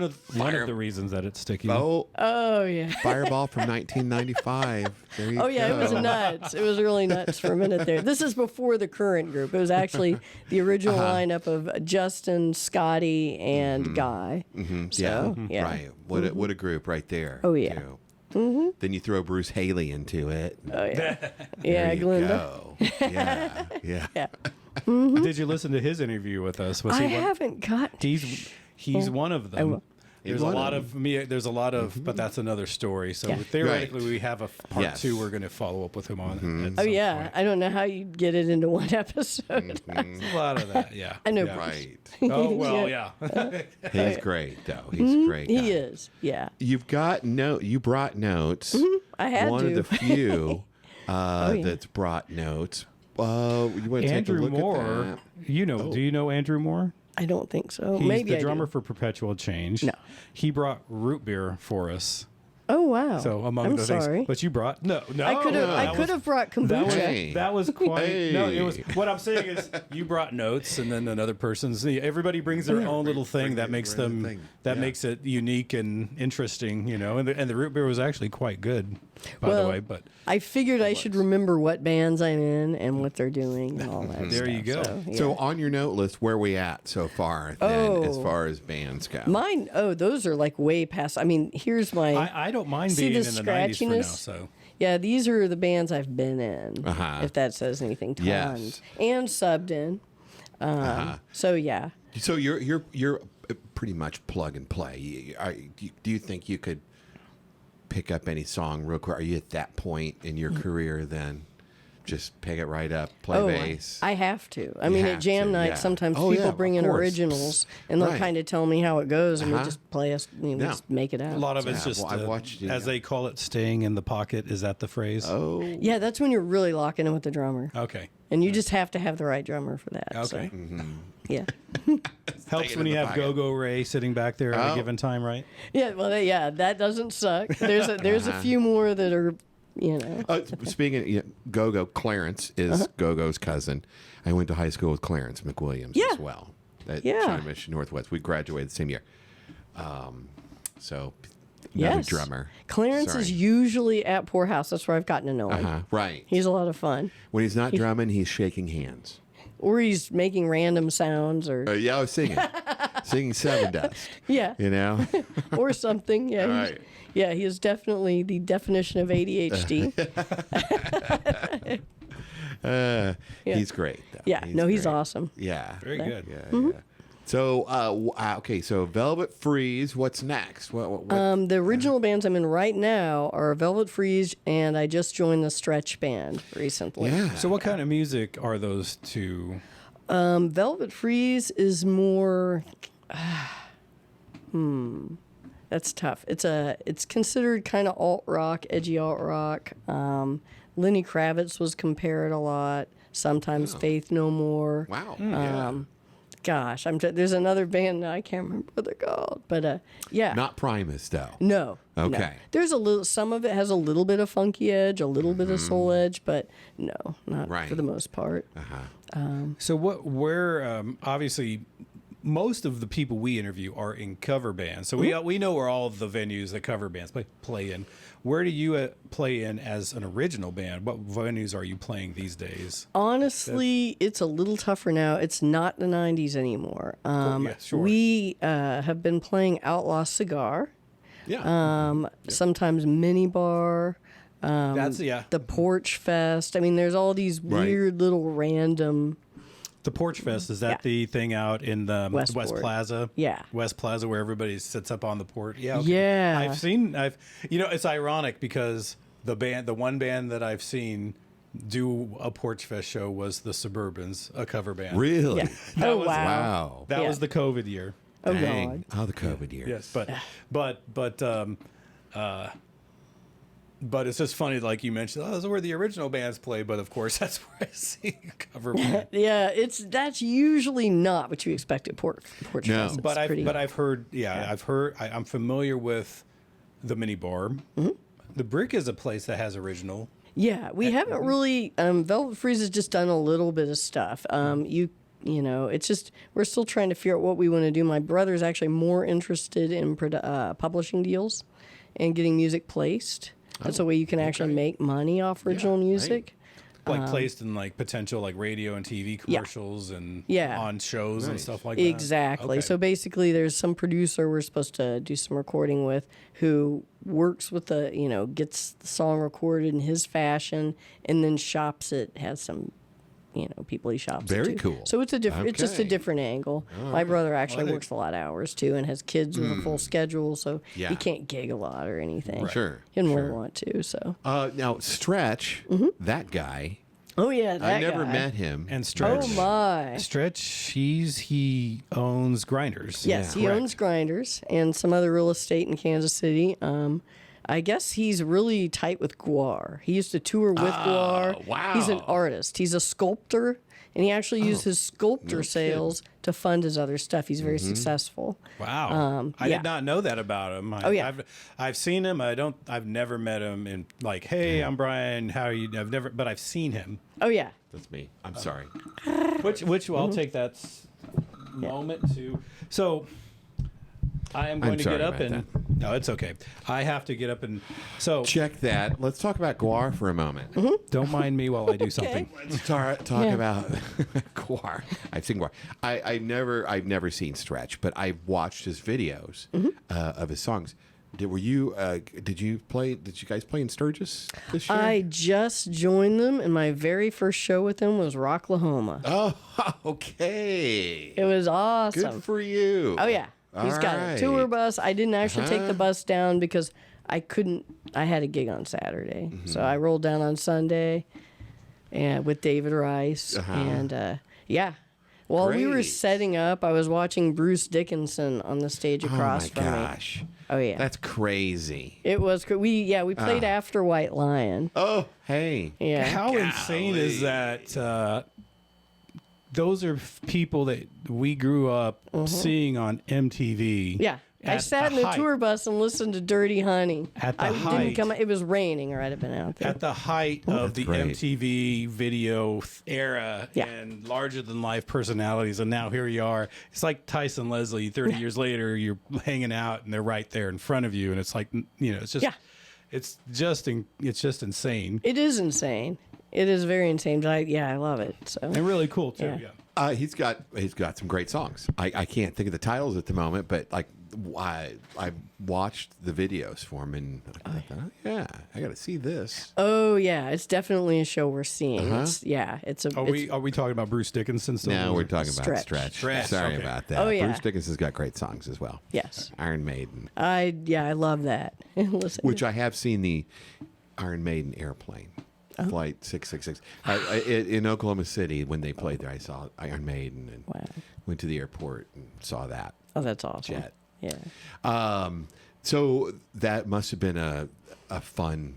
Speaker 3: of the reasons that it's sticky.
Speaker 1: Oh,
Speaker 2: oh yeah.
Speaker 1: Fireball from 1995. There you
Speaker 2: Oh yeah,
Speaker 1: go.
Speaker 2: it was nuts. It was really nuts for a minute there. This is before the current group. It was actually the original lineup of Justin, Scotty, and Guy. So, yeah.
Speaker 1: Right. What a group right there.
Speaker 2: Oh, yeah.
Speaker 1: too. Then you throw Bruce Haley into it.
Speaker 2: Oh yeah.
Speaker 1: There
Speaker 2: Yeah,
Speaker 1: you
Speaker 2: Glenda.
Speaker 1: go. Yeah. Yeah.
Speaker 2: Yeah.
Speaker 3: Did you listen to his interview with us? Was
Speaker 2: I
Speaker 3: he one?
Speaker 2: haven't got.
Speaker 3: He's one of them.
Speaker 2: will.
Speaker 3: There's
Speaker 1: He's
Speaker 3: a
Speaker 1: one
Speaker 3: lot
Speaker 1: of
Speaker 3: of me. There's a lot of, but that's another story. So
Speaker 2: Yeah.
Speaker 3: theoretically,
Speaker 1: Right.
Speaker 3: we have a part
Speaker 1: Yes.
Speaker 3: 2. We're going to follow up with him on. At
Speaker 2: Oh
Speaker 3: some
Speaker 2: yeah,
Speaker 3: point.
Speaker 2: I don't know how you get it into one episode.
Speaker 3: A lot of that. Yeah.
Speaker 2: I know.
Speaker 3: Yeah.
Speaker 1: Right.
Speaker 3: Oh well, yeah.
Speaker 1: He's great though. He's a great. Guy.
Speaker 2: He is. Yeah.
Speaker 1: You brought notes.
Speaker 2: I had
Speaker 1: One
Speaker 2: to.
Speaker 1: of the few
Speaker 2: yeah.
Speaker 1: that's brought notes. You want to take a
Speaker 3: Andrew
Speaker 1: look
Speaker 3: Moore.
Speaker 1: at that?
Speaker 3: Do you know Andrew Moore?
Speaker 2: I don't think so.
Speaker 3: He's
Speaker 2: Maybe
Speaker 3: the
Speaker 2: I
Speaker 3: drummer
Speaker 2: do.
Speaker 3: for Perpetual Change.
Speaker 2: No.
Speaker 3: He brought root beer for us.
Speaker 2: Oh wow.
Speaker 3: So among
Speaker 2: I'm
Speaker 3: the
Speaker 2: sorry.
Speaker 3: things, but you brought no.
Speaker 2: I could have.
Speaker 3: no,
Speaker 2: I
Speaker 3: that
Speaker 2: could
Speaker 3: was-
Speaker 2: have brought
Speaker 3: That was,
Speaker 2: kombucha.
Speaker 1: Hey.
Speaker 3: that was quite. No, it was.
Speaker 1: Hey.
Speaker 3: What I'm saying is, you brought notes, and then another person's. Everybody brings their own little thing that makes
Speaker 1: bring
Speaker 3: them.
Speaker 1: their thing.
Speaker 3: That
Speaker 1: Yeah.
Speaker 3: makes it unique and interesting, And the root beer was actually quite good, by the
Speaker 2: Well,
Speaker 3: way. But
Speaker 2: I figured I should remember what bands I'm in and what they're doing and all that.
Speaker 3: There you
Speaker 2: stuff.
Speaker 3: go.
Speaker 2: So, yeah.
Speaker 1: So on your note list, where are we at so far? Then, as
Speaker 2: Oh.
Speaker 1: far as bands go,
Speaker 2: Mine, those are like way past. I mean, here's my.
Speaker 3: I don't mind
Speaker 2: See
Speaker 3: being
Speaker 2: the
Speaker 3: in the 90s for now.
Speaker 2: scratchiness?
Speaker 3: So
Speaker 2: Yeah, these are the bands I've been in.
Speaker 1: Uh-huh.
Speaker 2: If that says anything, tons
Speaker 1: Yes.
Speaker 2: and subbed in. So yeah,
Speaker 1: so you're pretty much plug and play. Do you think you could pick up any song real quick? Are you at that point in your career then? Just pick it right up, play bass.
Speaker 2: I have to. I mean,
Speaker 1: have
Speaker 2: at jam
Speaker 1: to,
Speaker 2: night,
Speaker 1: yeah.
Speaker 2: sometimes
Speaker 1: Oh,
Speaker 2: people
Speaker 1: yeah,
Speaker 2: bring
Speaker 1: of
Speaker 2: in
Speaker 1: course.
Speaker 2: originals, and they'll
Speaker 1: Right.
Speaker 2: kind of tell me how it goes, and we
Speaker 1: Uh-huh.
Speaker 2: just play us, we
Speaker 1: Yeah.
Speaker 2: just make it out.
Speaker 3: a lot of it's
Speaker 1: Yeah,
Speaker 3: just,
Speaker 1: well, I watched you,
Speaker 3: as
Speaker 1: yeah.
Speaker 3: they call it, staying in the pocket. Is that the phrase?
Speaker 1: Oh,
Speaker 2: Yeah, that's when you're really locking in with the drummer,
Speaker 3: Okay.
Speaker 2: and you just have to have the right drummer for that.
Speaker 3: Okay.
Speaker 2: So, yeah.
Speaker 3: Helps
Speaker 1: Staying
Speaker 3: when
Speaker 1: in
Speaker 3: you
Speaker 1: the
Speaker 3: have
Speaker 1: pocket.
Speaker 3: Go-Go Ray sitting back there at
Speaker 1: Oh.
Speaker 3: a given time, right?
Speaker 2: Yeah, well, yeah, that doesn't suck. There's a few more that are you know.
Speaker 1: Speaking of Go-Go, Clarence is Go-Go's cousin. I went to high school with Clarence McWilliams as well at Shannon Mission Northwest. We graduated the same year. So another drummer.
Speaker 2: Clarence is usually at Poor House. That's where I've gotten to know him.
Speaker 1: Right.
Speaker 2: He's a lot of fun.
Speaker 1: When he's not drumming, he's shaking hands.
Speaker 2: Or he's making random sounds or...
Speaker 1: I was singing. Singing Seven Dust.
Speaker 2: Yeah.
Speaker 1: You know?
Speaker 2: Or something. Yeah.
Speaker 1: Right.
Speaker 2: Yeah, he is definitely the definition of ADHD.
Speaker 1: He's great, though.
Speaker 2: Yeah. He's
Speaker 1: great.
Speaker 2: awesome.
Speaker 1: Yeah.
Speaker 3: Very good.
Speaker 1: Yeah. So, okay, so Velvet Freeze, what's next? What?
Speaker 2: The original bands I'm in right now are Velvet Freeze, and I just joined the Stretch Band recently.
Speaker 1: Yeah.
Speaker 3: So what kind of music are those two?
Speaker 2: Velvet Freeze is more... That's tough. It's considered kind of alt rock, edgy alt rock. Lenny Kravitz was compared a lot. Sometimes Faith No More.
Speaker 1: Wow.
Speaker 2: Gosh, there's another band now, I can't remember what they're called, but yeah.
Speaker 1: Not Primus, though.
Speaker 2: No.
Speaker 1: Okay.
Speaker 2: No. There's a little. Some of it has a little bit of funky edge, a little bit of soul edge, but no, not for the most part.
Speaker 3: So where obviously most of the people we interview are in cover bands. So we know where all of the venues that cover bands play in. Where do you play in as an original band? What venues are you playing these days?
Speaker 2: Honestly, it's a little tougher now. It's not the 90s anymore.
Speaker 3: Sure.
Speaker 2: We have been playing Outlaw Cigar.
Speaker 1: Yeah.
Speaker 2: Sometimes Minibar.
Speaker 3: That's
Speaker 2: The Porch Fest. I mean, there's all these weird little random...
Speaker 3: The Porch Fest, is that the thing out in the West Plaza?
Speaker 2: Yeah.
Speaker 3: West Plaza where everybody sits up on the porch. Yeah. Okay.
Speaker 2: Yeah.
Speaker 3: It's ironic because the one band that I've seen do a Porch Fest show was the Suburbans, a cover band.
Speaker 1: Really?
Speaker 2: Yeah.
Speaker 3: Wow.
Speaker 1: Wow.
Speaker 3: That was the COVID year.
Speaker 2: Oh,
Speaker 1: Dang.
Speaker 2: God.
Speaker 1: Oh, the COVID year.
Speaker 3: Yes, but it's just funny, like you mentioned, those are where the original bands play, but of course that's where I see a cover band.
Speaker 2: Yeah, that's usually not what you expect at Porch
Speaker 1: No.
Speaker 2: Fest.
Speaker 3: But I've heard, I'm familiar with the Minibar. Mm-hmm. The Brick is a place that has original.
Speaker 2: Yeah, we haven't really. Velvet Freeze has just done a little bit of stuff. You know, it's just we're still trying to figure out what we want to do. My brother's actually more interested in publishing deals and getting music placed. That's a way you can actually make money off original music.
Speaker 3: Like placed in like potential like radio and TV commercials and on shows and stuff like that.
Speaker 2: Exactly.
Speaker 3: Okay.
Speaker 2: So basically there's some producer we're supposed to do some recording with who works with gets the song recorded in his fashion and then shops it, has some people he shops
Speaker 1: Very
Speaker 2: it to.
Speaker 1: cool.
Speaker 2: So it's a different. It's just a different angle. My brother actually works a lot of hours too, and has kids with a full schedule, so he can't gig a lot or anything.
Speaker 1: Right. Sure.
Speaker 2: He didn't really want to. So.
Speaker 1: Now Stretch, that guy.
Speaker 2: Oh yeah, that
Speaker 1: I never
Speaker 2: guy.
Speaker 1: met him.
Speaker 3: And Stretch.
Speaker 2: Oh my.
Speaker 3: Stretch, he owns Grinders.
Speaker 2: Yes, he owns Grinders and some other real estate in Kansas City. I guess he's really tight with Guar. He used to tour with Guar.
Speaker 1: Wow.
Speaker 2: He's an artist. He's a sculptor, and he actually used his sculptor sales to fund his other stuff. He's very successful.
Speaker 3: Wow. I did not know that about him. I've seen him. I've never met him in like, hey, I'm Brian. How are you? But I've seen him.
Speaker 2: Oh yeah.
Speaker 1: That's me. I'm sorry.
Speaker 3: Which I'll take that moment to. So I am going to get up and. No, it's okay. I have to get up and. So.
Speaker 1: Check that. Let's talk about Guar for a moment.
Speaker 3: Don't mind me while I do something.
Speaker 1: Let's talk about Guar. I've seen Guar. I've never seen Stretch, but I've watched his videos of his songs. Did you guys play in Sturgis this year?
Speaker 2: I just joined them, and my very first show with them was Rocklahoma.
Speaker 1: Oh, okay.
Speaker 2: It was awesome.
Speaker 1: Good for you.
Speaker 2: Oh yeah. He's got a tour bus. I didn't actually take the bus down because I couldn't. I had a gig on Saturday, so I rolled down on Sunday, and with David Rice, and while we were
Speaker 1: Great.
Speaker 2: setting up, I was watching Bruce Dickinson on the stage across from
Speaker 1: Oh my gosh.
Speaker 2: me. Oh yeah,
Speaker 1: That's crazy.
Speaker 2: it was. We played after White Lion.
Speaker 1: Oh, hey.
Speaker 2: Yeah.
Speaker 3: How insane is that? Those are people that we grew up seeing on MTV.
Speaker 2: Yeah. I sat in the tour bus and listened to Dirty Honey.
Speaker 3: At the
Speaker 2: I
Speaker 3: height.
Speaker 2: didn't come. It was raining, or I'd have been out there.
Speaker 3: At the height of the
Speaker 1: great.
Speaker 3: MTV video era
Speaker 2: Yeah.
Speaker 3: and larger than life personalities, and now here you are. It's like Tyson Leslie. 30 years later, you're hanging out, and they're right there in front of you, and it's like, it's just,
Speaker 2: Yeah.
Speaker 3: it's just insane
Speaker 2: It is insane. It is very insane, but I love it. So
Speaker 3: and really cool too.
Speaker 2: Yeah.
Speaker 3: Yeah.
Speaker 1: He's got some great songs. I can't think of the titles at the moment, but like I watched the videos for him, and I thought, oh, yeah, I got to see this.
Speaker 2: oh yeah, it's definitely a show we're seeing.
Speaker 1: Uh-huh.
Speaker 2: It's a.
Speaker 3: Are we talking about Bruce Dickinson still?
Speaker 1: Now we're talking about
Speaker 2: Stretch.
Speaker 1: Stretch. Sorry
Speaker 3: okay.
Speaker 1: about that.
Speaker 2: Oh, yeah.
Speaker 1: Bruce Dickinson's got great songs as well.
Speaker 2: Yes.
Speaker 1: Iron Maiden,
Speaker 2: I love that. Listen,
Speaker 1: which I have seen the Iron Maiden airplane.
Speaker 2: Oh.
Speaker 1: Flight 666 in Oklahoma City. When they played there, I saw Iron Maiden and
Speaker 2: Wow.
Speaker 1: went to the airport and saw that.
Speaker 2: oh, that's awesome.
Speaker 1: Jet.
Speaker 2: Yeah.
Speaker 1: So that must have been a fun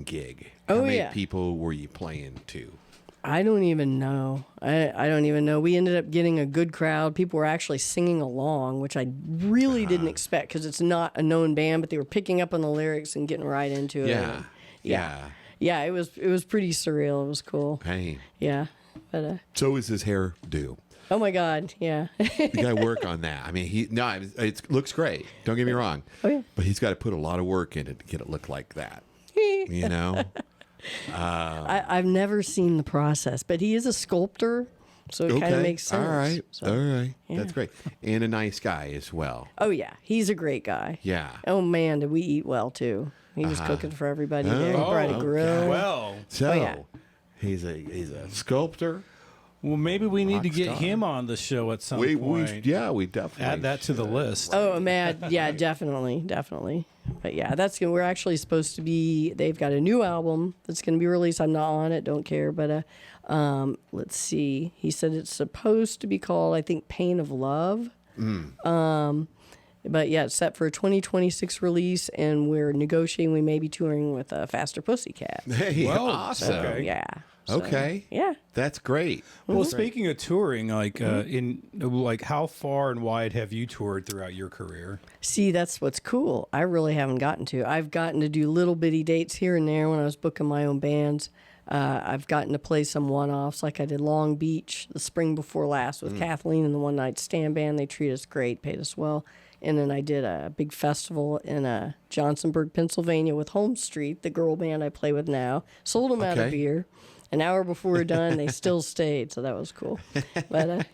Speaker 1: gig.
Speaker 2: Oh,
Speaker 1: How many
Speaker 2: yeah.
Speaker 1: people were you playing to?
Speaker 2: I don't even know. I don't even know. We ended up getting a good crowd. People were actually singing along, which I really didn't expect because it's not a known band, but they were picking up on the lyrics and getting right into it.
Speaker 1: Yeah.
Speaker 2: And-
Speaker 1: Yeah.
Speaker 2: Yeah, it was pretty surreal. It was cool.
Speaker 1: Hey.
Speaker 2: Yeah. But
Speaker 1: So is his hair do?
Speaker 2: oh my God, yeah.
Speaker 1: You got to work on that. I mean, it looks great. Don't get me wrong.
Speaker 2: Oh, yeah.
Speaker 1: But he's got to put a lot of work in it to get it look like that. You know?
Speaker 2: I've never seen the process, but he is a sculptor, so it kind of makes sense.
Speaker 1: All right.
Speaker 2: So-
Speaker 1: All right.
Speaker 2: yeah.
Speaker 1: That's great. And a nice guy as well.
Speaker 2: Oh yeah, he's a great guy.
Speaker 1: Yeah.
Speaker 2: Oh man, did we eat well too? He was cooking for everybody there. He brought a
Speaker 1: okay.
Speaker 2: grill.
Speaker 3: Well,
Speaker 1: So
Speaker 2: Oh, yeah.
Speaker 1: he's a sculptor.
Speaker 3: well, maybe we need to
Speaker 1: Rock
Speaker 3: get
Speaker 1: star.
Speaker 3: him on the show at some
Speaker 1: We
Speaker 3: point.
Speaker 1: definitely
Speaker 3: Add that to the list.
Speaker 2: Oh man, yeah, definitely. But yeah, that's good. We're actually supposed to be. They've got a new album that's going to be released. I'm not on it. Don't care. But let's see. He said it's supposed to be called, I think, Pain of Love. But yeah, it's set for a 2026 release, and we're negotiating. We may be touring with Faster Pussycat.
Speaker 1: Hey,
Speaker 3: Well,
Speaker 1: awesome.
Speaker 3: okay.
Speaker 2: Yeah. So,
Speaker 1: Okay.
Speaker 2: Yeah.
Speaker 1: That's great.
Speaker 3: Well, speaking of touring, how far and wide have you toured throughout your career?
Speaker 2: See, that's what's cool. I really haven't gotten to. I've gotten to do little bitty dates here and there when I was booking my own bands. I've gotten to play some one-offs, like I did Long Beach the spring before last with Kathleen and the One Night Stand Band. They treated us great, paid us well. And then I did a big festival in Johnsonburg, Pennsylvania with Home Street, the girl band I play with now. Sold them out of
Speaker 1: Okay.
Speaker 2: beer. An hour before we're done, they still stayed, so that was cool. But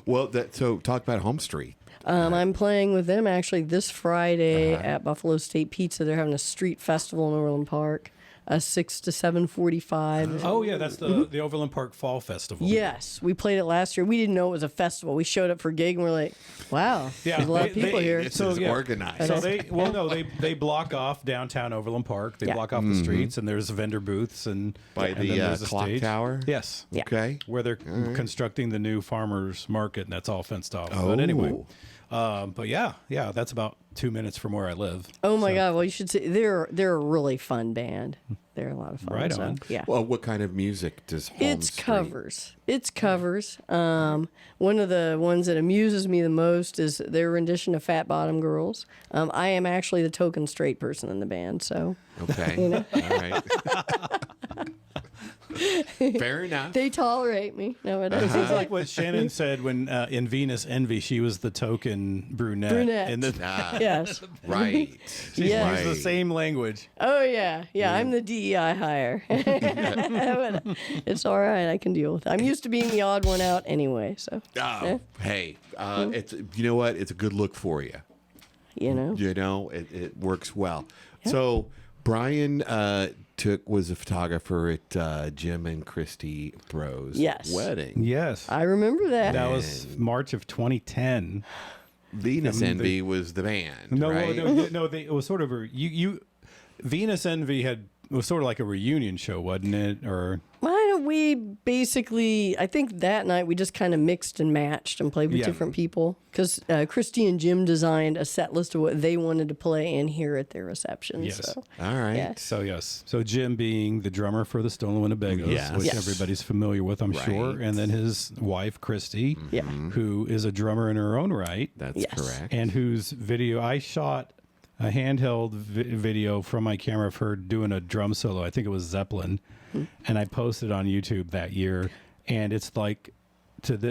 Speaker 1: Well, so talk about Home Street.
Speaker 2: I'm playing with them actually this Friday at Buffalo State Pizza. They're having a street festival in Overland Park, 6 to 7:45.
Speaker 3: Oh yeah, that's the Overland Park Fall Festival.
Speaker 2: Yes, we played it last year. We didn't know it was a festival. We showed up for a gig and we're like, wow,
Speaker 3: Yeah,
Speaker 2: there's a lot of
Speaker 3: they-
Speaker 2: people
Speaker 3: they-
Speaker 2: here.
Speaker 1: This is organized.
Speaker 3: So they block off downtown Overland Park. They
Speaker 2: Yeah.
Speaker 3: block off the streets, and there's vendor booths and
Speaker 1: By
Speaker 3: and
Speaker 1: the,
Speaker 3: then there's a
Speaker 1: clock
Speaker 3: stage.
Speaker 1: tower?
Speaker 3: Yes.
Speaker 2: Yeah.
Speaker 1: Okay.
Speaker 3: Where they're constructing the new farmers market, and that's all fenced off.
Speaker 1: Oh.
Speaker 3: But anyway, but yeah, that's about 2 minutes from where I live.
Speaker 2: Oh my God! Well, you should see. They're a really fun band. They're a lot of fun.
Speaker 3: Right
Speaker 2: so,
Speaker 3: on.
Speaker 2: Yeah.
Speaker 1: Well, what kind of music does Home
Speaker 2: It's
Speaker 1: Street?
Speaker 2: covers. It's covers. One of the ones that amuses me the most is their rendition of Fat Bottom Girls. I am actually the token straight person in the band, so
Speaker 1: Okay. All right. Fair enough.
Speaker 2: they tolerate me. No, it
Speaker 3: It's
Speaker 2: doesn't.
Speaker 3: like what Shannon said when in Venus Envy, she was the token brunette.
Speaker 2: Brunette.
Speaker 3: In the,
Speaker 1: Ah,
Speaker 2: Yes.
Speaker 1: right.
Speaker 3: she
Speaker 2: Yeah.
Speaker 3: used the same language.
Speaker 2: Oh yeah, yeah. I'm the DEI hire. But, it's all right. I can deal with it. I'm used to being the odd one out anyway. So
Speaker 1: Oh, hey, it's you know what? It's a good look for you.
Speaker 2: you know.
Speaker 1: You know, it works well. So Brian was a photographer at Jim and Christy Bros'
Speaker 2: Yes.
Speaker 1: wedding.
Speaker 3: Yes.
Speaker 2: I remember that.
Speaker 3: That was March of 2010.
Speaker 1: Venus Envy was the band,
Speaker 3: No,
Speaker 1: right?
Speaker 3: it was sort of Venus Envy was sort of like a reunion show, wasn't it? Or
Speaker 2: We basically, I think that night we just kind of mixed and matched and played with
Speaker 3: Yeah.
Speaker 2: different people because Christy and Jim designed a set list of what they wanted to play and hear at their reception.
Speaker 3: Yes.
Speaker 2: So,
Speaker 1: All right.
Speaker 2: yeah.
Speaker 3: So yes, so Jim being the drummer for the Stolen Winnebagos,
Speaker 1: Yes.
Speaker 3: which
Speaker 2: Yes.
Speaker 3: everybody's familiar with, I'm sure,
Speaker 1: Right.
Speaker 3: and then his wife Christy,
Speaker 2: Yeah.
Speaker 3: who is a drummer in her own right,
Speaker 1: That's
Speaker 2: Yes.
Speaker 1: correct.
Speaker 3: and whose video I shot a handheld video from my camera of her doing a drum solo. I think it was Zeppelin, and I posted on YouTube that year, and it's like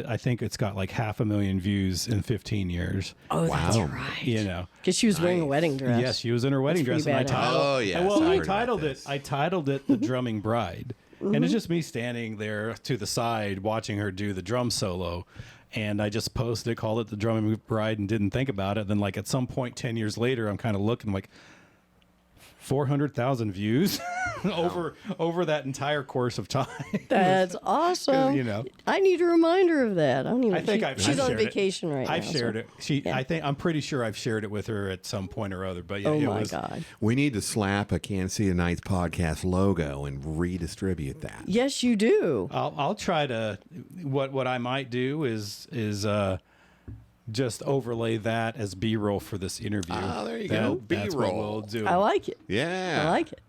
Speaker 3: I think it's got like 500,000 views in 15 years.
Speaker 2: Oh, that's
Speaker 1: Wow.
Speaker 2: right.
Speaker 3: You know.
Speaker 2: Because she was wearing a wedding dress.
Speaker 3: Yes, she was in her wedding
Speaker 2: That's
Speaker 3: dress, and
Speaker 2: pretty
Speaker 3: I
Speaker 2: badass.
Speaker 3: titled.
Speaker 1: Oh, yes,
Speaker 3: Well,
Speaker 1: I
Speaker 3: I
Speaker 1: heard about
Speaker 3: titled it.
Speaker 1: this.
Speaker 3: I titled it "The Drumming Bride," and it's just me standing there to the side watching her do the drum solo. And I just posted it, called it "The Drumming Bride," and didn't think about it. Then, like at some point, 10 years later, I'm kind of looking like 400,000 views over that entire course of time.
Speaker 2: That's awesome.
Speaker 3: You know.
Speaker 2: I need a reminder of that. I don't even.
Speaker 3: I think I've
Speaker 2: she's on
Speaker 3: shared it.
Speaker 2: vacation right now.
Speaker 3: I've shared
Speaker 2: so-
Speaker 3: it. I'm pretty sure I've shared it with her at some point or other. But yeah,
Speaker 2: Oh
Speaker 3: it
Speaker 2: my
Speaker 3: was,
Speaker 2: God.
Speaker 1: We need to slap a Kansas City Nights podcast logo and redistribute that.
Speaker 2: Yes, you do.
Speaker 3: I'll try to. What I might do is just overlay that as B-roll for this interview.
Speaker 1: Oh, there you
Speaker 3: That-
Speaker 1: go.
Speaker 3: That's what
Speaker 1: B-roll.
Speaker 3: we'll do.
Speaker 2: I like it.
Speaker 1: Yeah.
Speaker 2: I like it.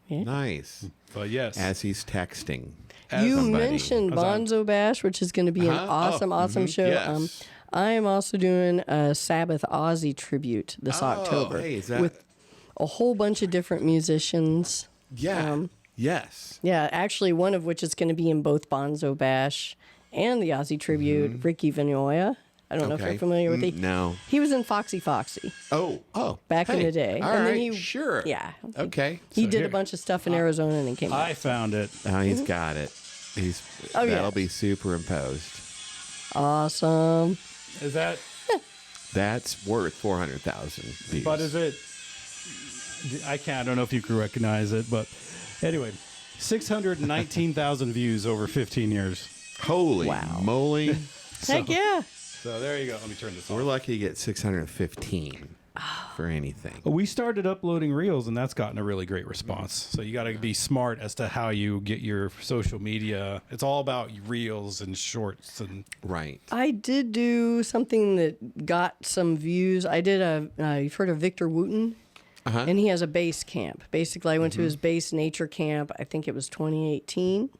Speaker 1: Nice.
Speaker 3: But yes,
Speaker 1: As he's texting.
Speaker 2: You
Speaker 1: somebody.
Speaker 2: mentioned Bonzo Bash, which is going to be an
Speaker 1: Uh-huh.
Speaker 2: awesome show.
Speaker 1: Yes.
Speaker 2: I am also doing a Sabbath Ozzy tribute this October
Speaker 1: Hey, is that?
Speaker 2: with a whole bunch of different musicians.
Speaker 1: Yeah. Yes.
Speaker 2: Yeah, actually, one of which is going to be in both Bonzo Bash and the Ozzy tribute. Ricky Vanoia. I don't know if
Speaker 1: Okay.
Speaker 2: you're familiar with
Speaker 1: No.
Speaker 2: He was in Foxy Foxy
Speaker 1: Oh.
Speaker 2: back in
Speaker 1: Hey,
Speaker 2: the day.
Speaker 1: All
Speaker 2: and
Speaker 1: right.
Speaker 2: then he,
Speaker 1: Sure.
Speaker 2: Yeah.
Speaker 1: Okay.
Speaker 2: He
Speaker 3: So
Speaker 2: did
Speaker 3: here-
Speaker 2: a bunch of stuff in Arizona and then came
Speaker 3: I
Speaker 2: back.
Speaker 3: found it.
Speaker 1: Oh, he's got it. He's
Speaker 2: Oh, yeah.
Speaker 1: that'll be superimposed.
Speaker 2: Awesome.
Speaker 3: Is that?
Speaker 1: That's worth 400,000 views.
Speaker 3: But is it? I can't. I don't know if you can recognize it, but anyway, 619,000 views over 15 years.
Speaker 1: Holy
Speaker 2: Wow.
Speaker 1: moly!
Speaker 2: Heck yeah.
Speaker 3: So there you go. Let me turn this
Speaker 1: We're
Speaker 3: on.
Speaker 1: lucky to get 615 for anything.
Speaker 3: We started uploading reels, and that's gotten a really great response. So you got to be smart as to how you get your social media. It's all about reels and shorts and
Speaker 1: Right.
Speaker 2: I did do something that got some views. I did you've heard of Victor Wooten?
Speaker 1: Uh-huh.
Speaker 2: And he has a base camp. Basically, I went to his base nature camp. I think it was 2018.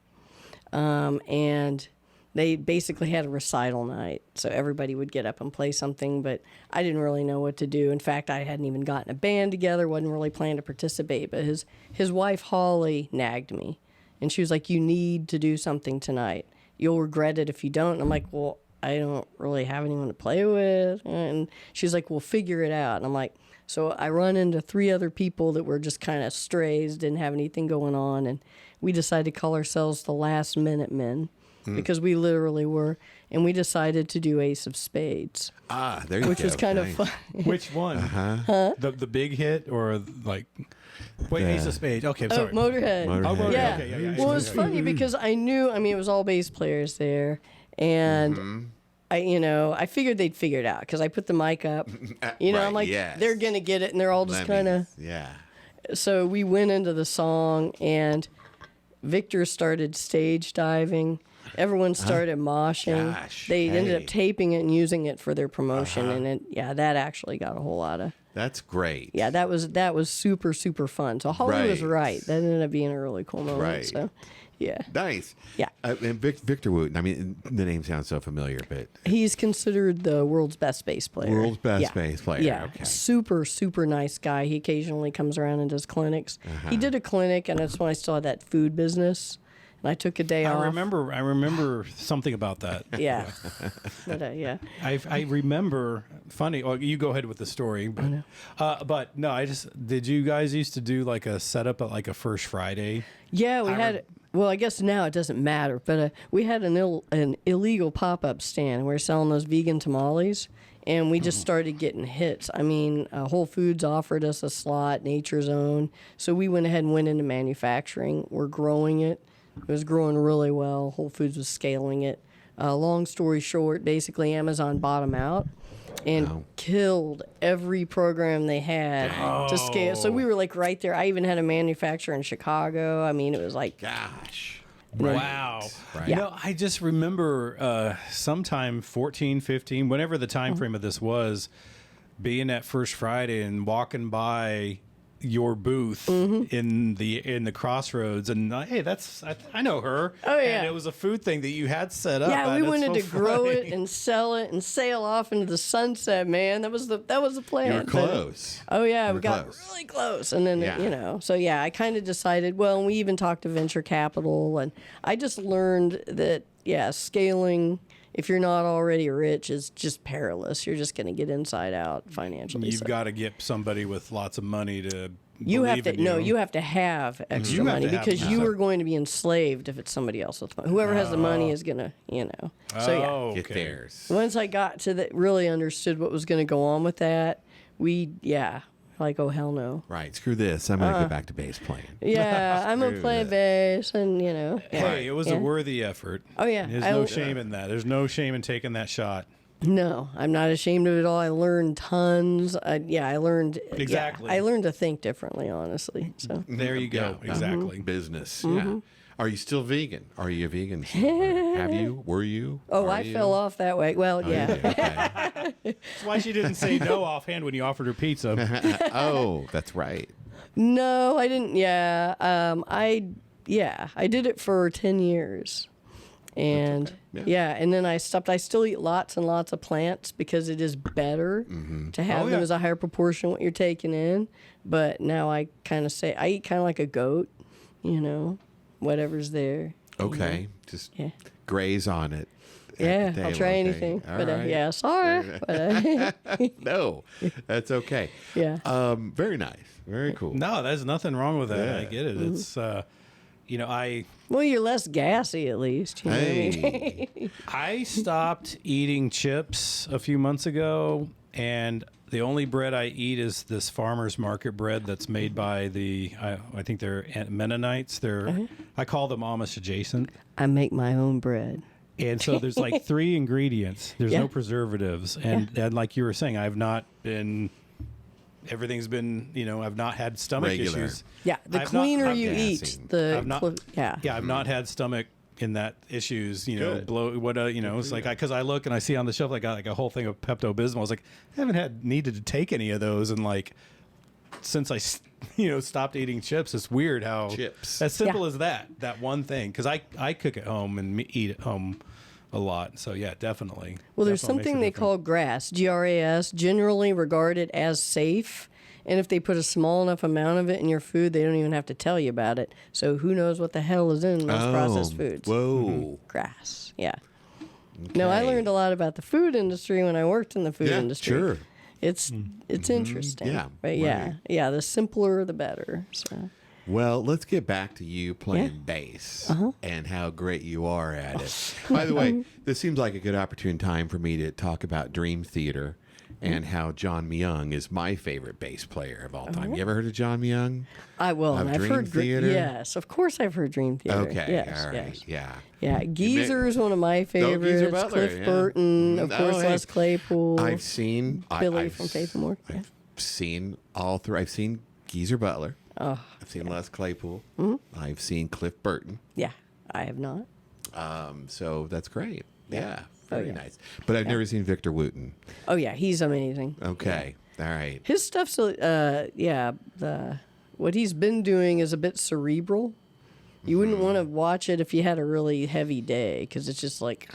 Speaker 2: And they basically had a recital night. So everybody would get up and play something, but I didn't really know what to do. In fact, I hadn't even gotten a band together, wasn't really planning to participate. But his wife, Holly, nagged me. And she was like, "You need to do something tonight. You'll regret it if you don't." And I'm like, "Well, I don't really have anyone to play with." And she's like, "We'll figure it out." And I'm like, so I run into 3 other people that were just kind of strays, didn't have anything going on. And we decided to call ourselves the Last Minute Men because we literally were. And we decided to do Ace of Spades,
Speaker 1: Ah, there you
Speaker 2: which
Speaker 1: go.
Speaker 2: was kind
Speaker 1: Nice.
Speaker 2: of fun.
Speaker 3: which one? The big hit or like? Wait, Ace of Spades. Okay,
Speaker 2: Oh,
Speaker 3: sorry.
Speaker 2: Motorhead.
Speaker 1: Motorhead.
Speaker 3: Oh, Motorhead.
Speaker 2: Yeah.
Speaker 3: Okay, yeah.
Speaker 2: Well, it was funny because I knew, I mean, it was all bass players there. And I figured they'd figure it out because I put the mic up. I'm
Speaker 1: Right,
Speaker 2: like,
Speaker 1: yes.
Speaker 2: they're going to get it. And they're all just
Speaker 1: Let me-
Speaker 2: kind of.
Speaker 1: Yeah.
Speaker 2: So we went into the song, and Victor started stage diving. Everyone started moshing.
Speaker 1: Gosh,
Speaker 2: They ended
Speaker 1: hey.
Speaker 2: up taping it and using it for their promotion, and that actually got a whole lot of.
Speaker 1: That's great.
Speaker 2: Yeah, that was super super fun. So Holly was
Speaker 1: Right.
Speaker 2: right. That ended up being a really cool moment.
Speaker 1: Right.
Speaker 2: So, yeah,
Speaker 1: Nice.
Speaker 2: Yeah.
Speaker 1: And Victor Wooten, I mean, the name sounds so familiar, but
Speaker 2: he's considered the world's best bass player.
Speaker 1: World's best
Speaker 2: Yeah.
Speaker 1: bass player.
Speaker 2: Yeah,
Speaker 1: Okay.
Speaker 2: super super nice guy. He occasionally comes around and does clinics. He did a clinic, and that's when I still had that food business, and I took a day off.
Speaker 3: I remember something about that.
Speaker 2: Yeah, but yeah.
Speaker 3: I remember. Funny. Oh, you go ahead with the story. But no, did you guys used to do like a setup at like a First Friday?
Speaker 2: Yeah, we had. Well, I guess now it doesn't matter, but we had an illegal pop-up stand. We were selling those vegan tamales, and we just started getting hits. I mean, Whole Foods offered us a slot, Nature's Own, so we went ahead and went into manufacturing. We're growing it. It was growing really well. Whole Foods was scaling it. Long story short, basically Amazon bought them out and killed every program they had to scale. So we were like right there. I even had a manufacturer in Chicago. I mean, it was like,
Speaker 1: Gosh.
Speaker 3: Wow.
Speaker 1: Right.
Speaker 3: You know, I just remember sometime 14, 15, whenever the time frame of this was, being at First Friday and walking by your booth in the Crossroads, and hey, I know her.
Speaker 2: Oh, yeah.
Speaker 3: And it was a food thing that you had set up.
Speaker 2: Yeah, we
Speaker 3: and it's
Speaker 2: wanted
Speaker 3: so
Speaker 2: to grow
Speaker 3: funny.
Speaker 2: it and sell it and sail off into the sunset, man. That was the plan.
Speaker 1: You were
Speaker 2: But-
Speaker 1: close.
Speaker 2: oh yeah,
Speaker 1: You
Speaker 2: we
Speaker 1: were
Speaker 2: got
Speaker 1: close.
Speaker 2: really close, and then
Speaker 1: Yeah.
Speaker 2: so yeah, I kind of decided. Well, and we even talked to venture capital, and I just learned that scaling, if you're not already rich, is just perilous. You're just going to get inside out financially.
Speaker 3: You've
Speaker 2: So
Speaker 3: got to get somebody with lots of money to.
Speaker 2: you have
Speaker 3: believe
Speaker 2: to
Speaker 3: in
Speaker 2: you have to have extra
Speaker 3: You have
Speaker 2: money
Speaker 3: to have
Speaker 2: because
Speaker 3: money.
Speaker 2: you are going to be enslaved if it's somebody else's money. Whoever has the money is going to, So yeah.
Speaker 3: Oh,
Speaker 1: Get
Speaker 3: okay.
Speaker 1: theirs.
Speaker 2: Once I got to that, really understood what was going to go on with that, like, oh, hell no.
Speaker 1: Right. Screw this. I'm going to go back to bass playing.
Speaker 2: Yeah, I'm going to
Speaker 1: Screw
Speaker 2: play
Speaker 1: that.
Speaker 2: bass and,
Speaker 3: Hey, it was a worthy effort.
Speaker 2: Oh, yeah.
Speaker 3: There's no shame in that. There's no shame in taking that shot.
Speaker 2: No, I'm not ashamed of it all. I learned tons. I learned.
Speaker 3: Exactly.
Speaker 2: I learned to think differently, honestly. So,
Speaker 3: There you go.
Speaker 1: Yeah.
Speaker 3: Exactly.
Speaker 1: Business.
Speaker 2: Mm-hmm.
Speaker 1: Yeah. Are you still vegan? Are you a vegan? Have you? Were you?
Speaker 2: oh,
Speaker 1: Are
Speaker 2: I
Speaker 1: you?
Speaker 2: fell off that way. Well,
Speaker 1: Oh, you
Speaker 2: yeah.
Speaker 1: did? Okay.
Speaker 3: That's why she didn't say no offhand when you offered her pizza.
Speaker 1: Oh, that's right.
Speaker 2: No, I didn't. Yeah. I did it for 10 years. And
Speaker 1: okay.
Speaker 2: and then I stopped. I still eat lots and lots of plants because it is better to have
Speaker 3: Oh,
Speaker 2: them
Speaker 3: yeah.
Speaker 2: as a higher proportion of what you're taking in. But now I kind of say I eat kind of like a goat, whatever's there.
Speaker 1: Okay. Just
Speaker 2: Yeah.
Speaker 1: graze on it. at the
Speaker 2: Yeah, I'll
Speaker 1: table,
Speaker 2: try
Speaker 1: okay.
Speaker 2: anything.
Speaker 1: All
Speaker 2: But
Speaker 1: right.
Speaker 2: sorry. But,
Speaker 1: No, that's okay.
Speaker 2: yeah.
Speaker 1: Very nice. Very cool.
Speaker 3: No, there's nothing wrong with that. I
Speaker 1: Yeah.
Speaker 3: get it. It's,
Speaker 2: Well, you're less gassy at least. You know what I mean?
Speaker 1: Hey.
Speaker 3: I stopped eating chips a few months ago, and the only bread I eat is this farmer's market bread that's made by I think they're Mennonites. I call them Amish adjacent.
Speaker 2: I make my own bread.
Speaker 3: And so there's like 3 ingredients. There's
Speaker 2: Yeah.
Speaker 3: no preservatives. And like you were saying, everything's been, I've not had stomach
Speaker 1: Regular.
Speaker 3: issues.
Speaker 2: Yeah, the
Speaker 3: I've not-
Speaker 2: cleaner
Speaker 3: I've
Speaker 2: you eat,
Speaker 1: gassing.
Speaker 2: the
Speaker 3: I've not- I've not had stomach in that issues,
Speaker 1: Good.
Speaker 3: it's like, because I look and I see on the shelf, I got like a whole thing of Pepto-Bismol. I was like, I haven't needed to take any of those. And like, since I, stopped eating chips, it's weird how
Speaker 1: Chips.
Speaker 3: as simple
Speaker 2: Yeah.
Speaker 3: as that one thing. Cause I cook at home and eat at home a lot. So yeah, definitely.
Speaker 2: Well, there's
Speaker 3: Definitely makes
Speaker 2: something
Speaker 3: a
Speaker 2: they
Speaker 3: difference.
Speaker 2: call GRAS, GRAS, generally regarded as safe. And if they put a small enough amount of it in your food, they don't even have to tell you about it. So who knows what the hell is in those processed foods?
Speaker 1: Whoa.
Speaker 2: GRAS, yeah. No, I
Speaker 1: Okay.
Speaker 2: learned a lot about the food industry when I worked in the food
Speaker 1: Yeah,
Speaker 2: industry.
Speaker 1: sure.
Speaker 2: It's interesting.
Speaker 1: Yeah,
Speaker 2: But
Speaker 1: right.
Speaker 2: the simpler the better. So
Speaker 1: Well, let's get back to you playing bass and how great you are at it. By the way, this seems like a good opportune time for me to talk about Dream Theater and how John Myung is my favorite bass player of all time. You ever heard of John Myung?
Speaker 2: I've
Speaker 1: Dream
Speaker 2: heard
Speaker 1: Theater?
Speaker 2: Yes, of course I've heard Dream Theater.
Speaker 1: Okay,
Speaker 2: Yes,
Speaker 1: all right,
Speaker 2: yes.
Speaker 1: yeah.
Speaker 2: Yeah, Geezer is one of my favorites.
Speaker 1: Butler,
Speaker 2: Cliff
Speaker 1: yeah.
Speaker 2: Burton, of
Speaker 1: Oh,
Speaker 2: course,
Speaker 1: hey.
Speaker 2: Les Claypool.
Speaker 1: I've seen
Speaker 2: Billy from Faith and More. Yeah.
Speaker 1: I've seen all three. I've seen Geezer Butler.
Speaker 2: Oh,
Speaker 1: I've seen Les Claypool.
Speaker 2: Mm-hmm.
Speaker 1: I've seen Cliff Burton.
Speaker 2: yeah, I have not.
Speaker 1: So that's great. Yeah, very
Speaker 2: yeah.
Speaker 1: nice. But I've never seen Victor Wooten.
Speaker 2: Oh yeah, he's amazing.
Speaker 1: Okay, all right.
Speaker 2: His stuff's what he's been doing is a bit cerebral. You wouldn't want to watch it if you had a really heavy day because it's just like,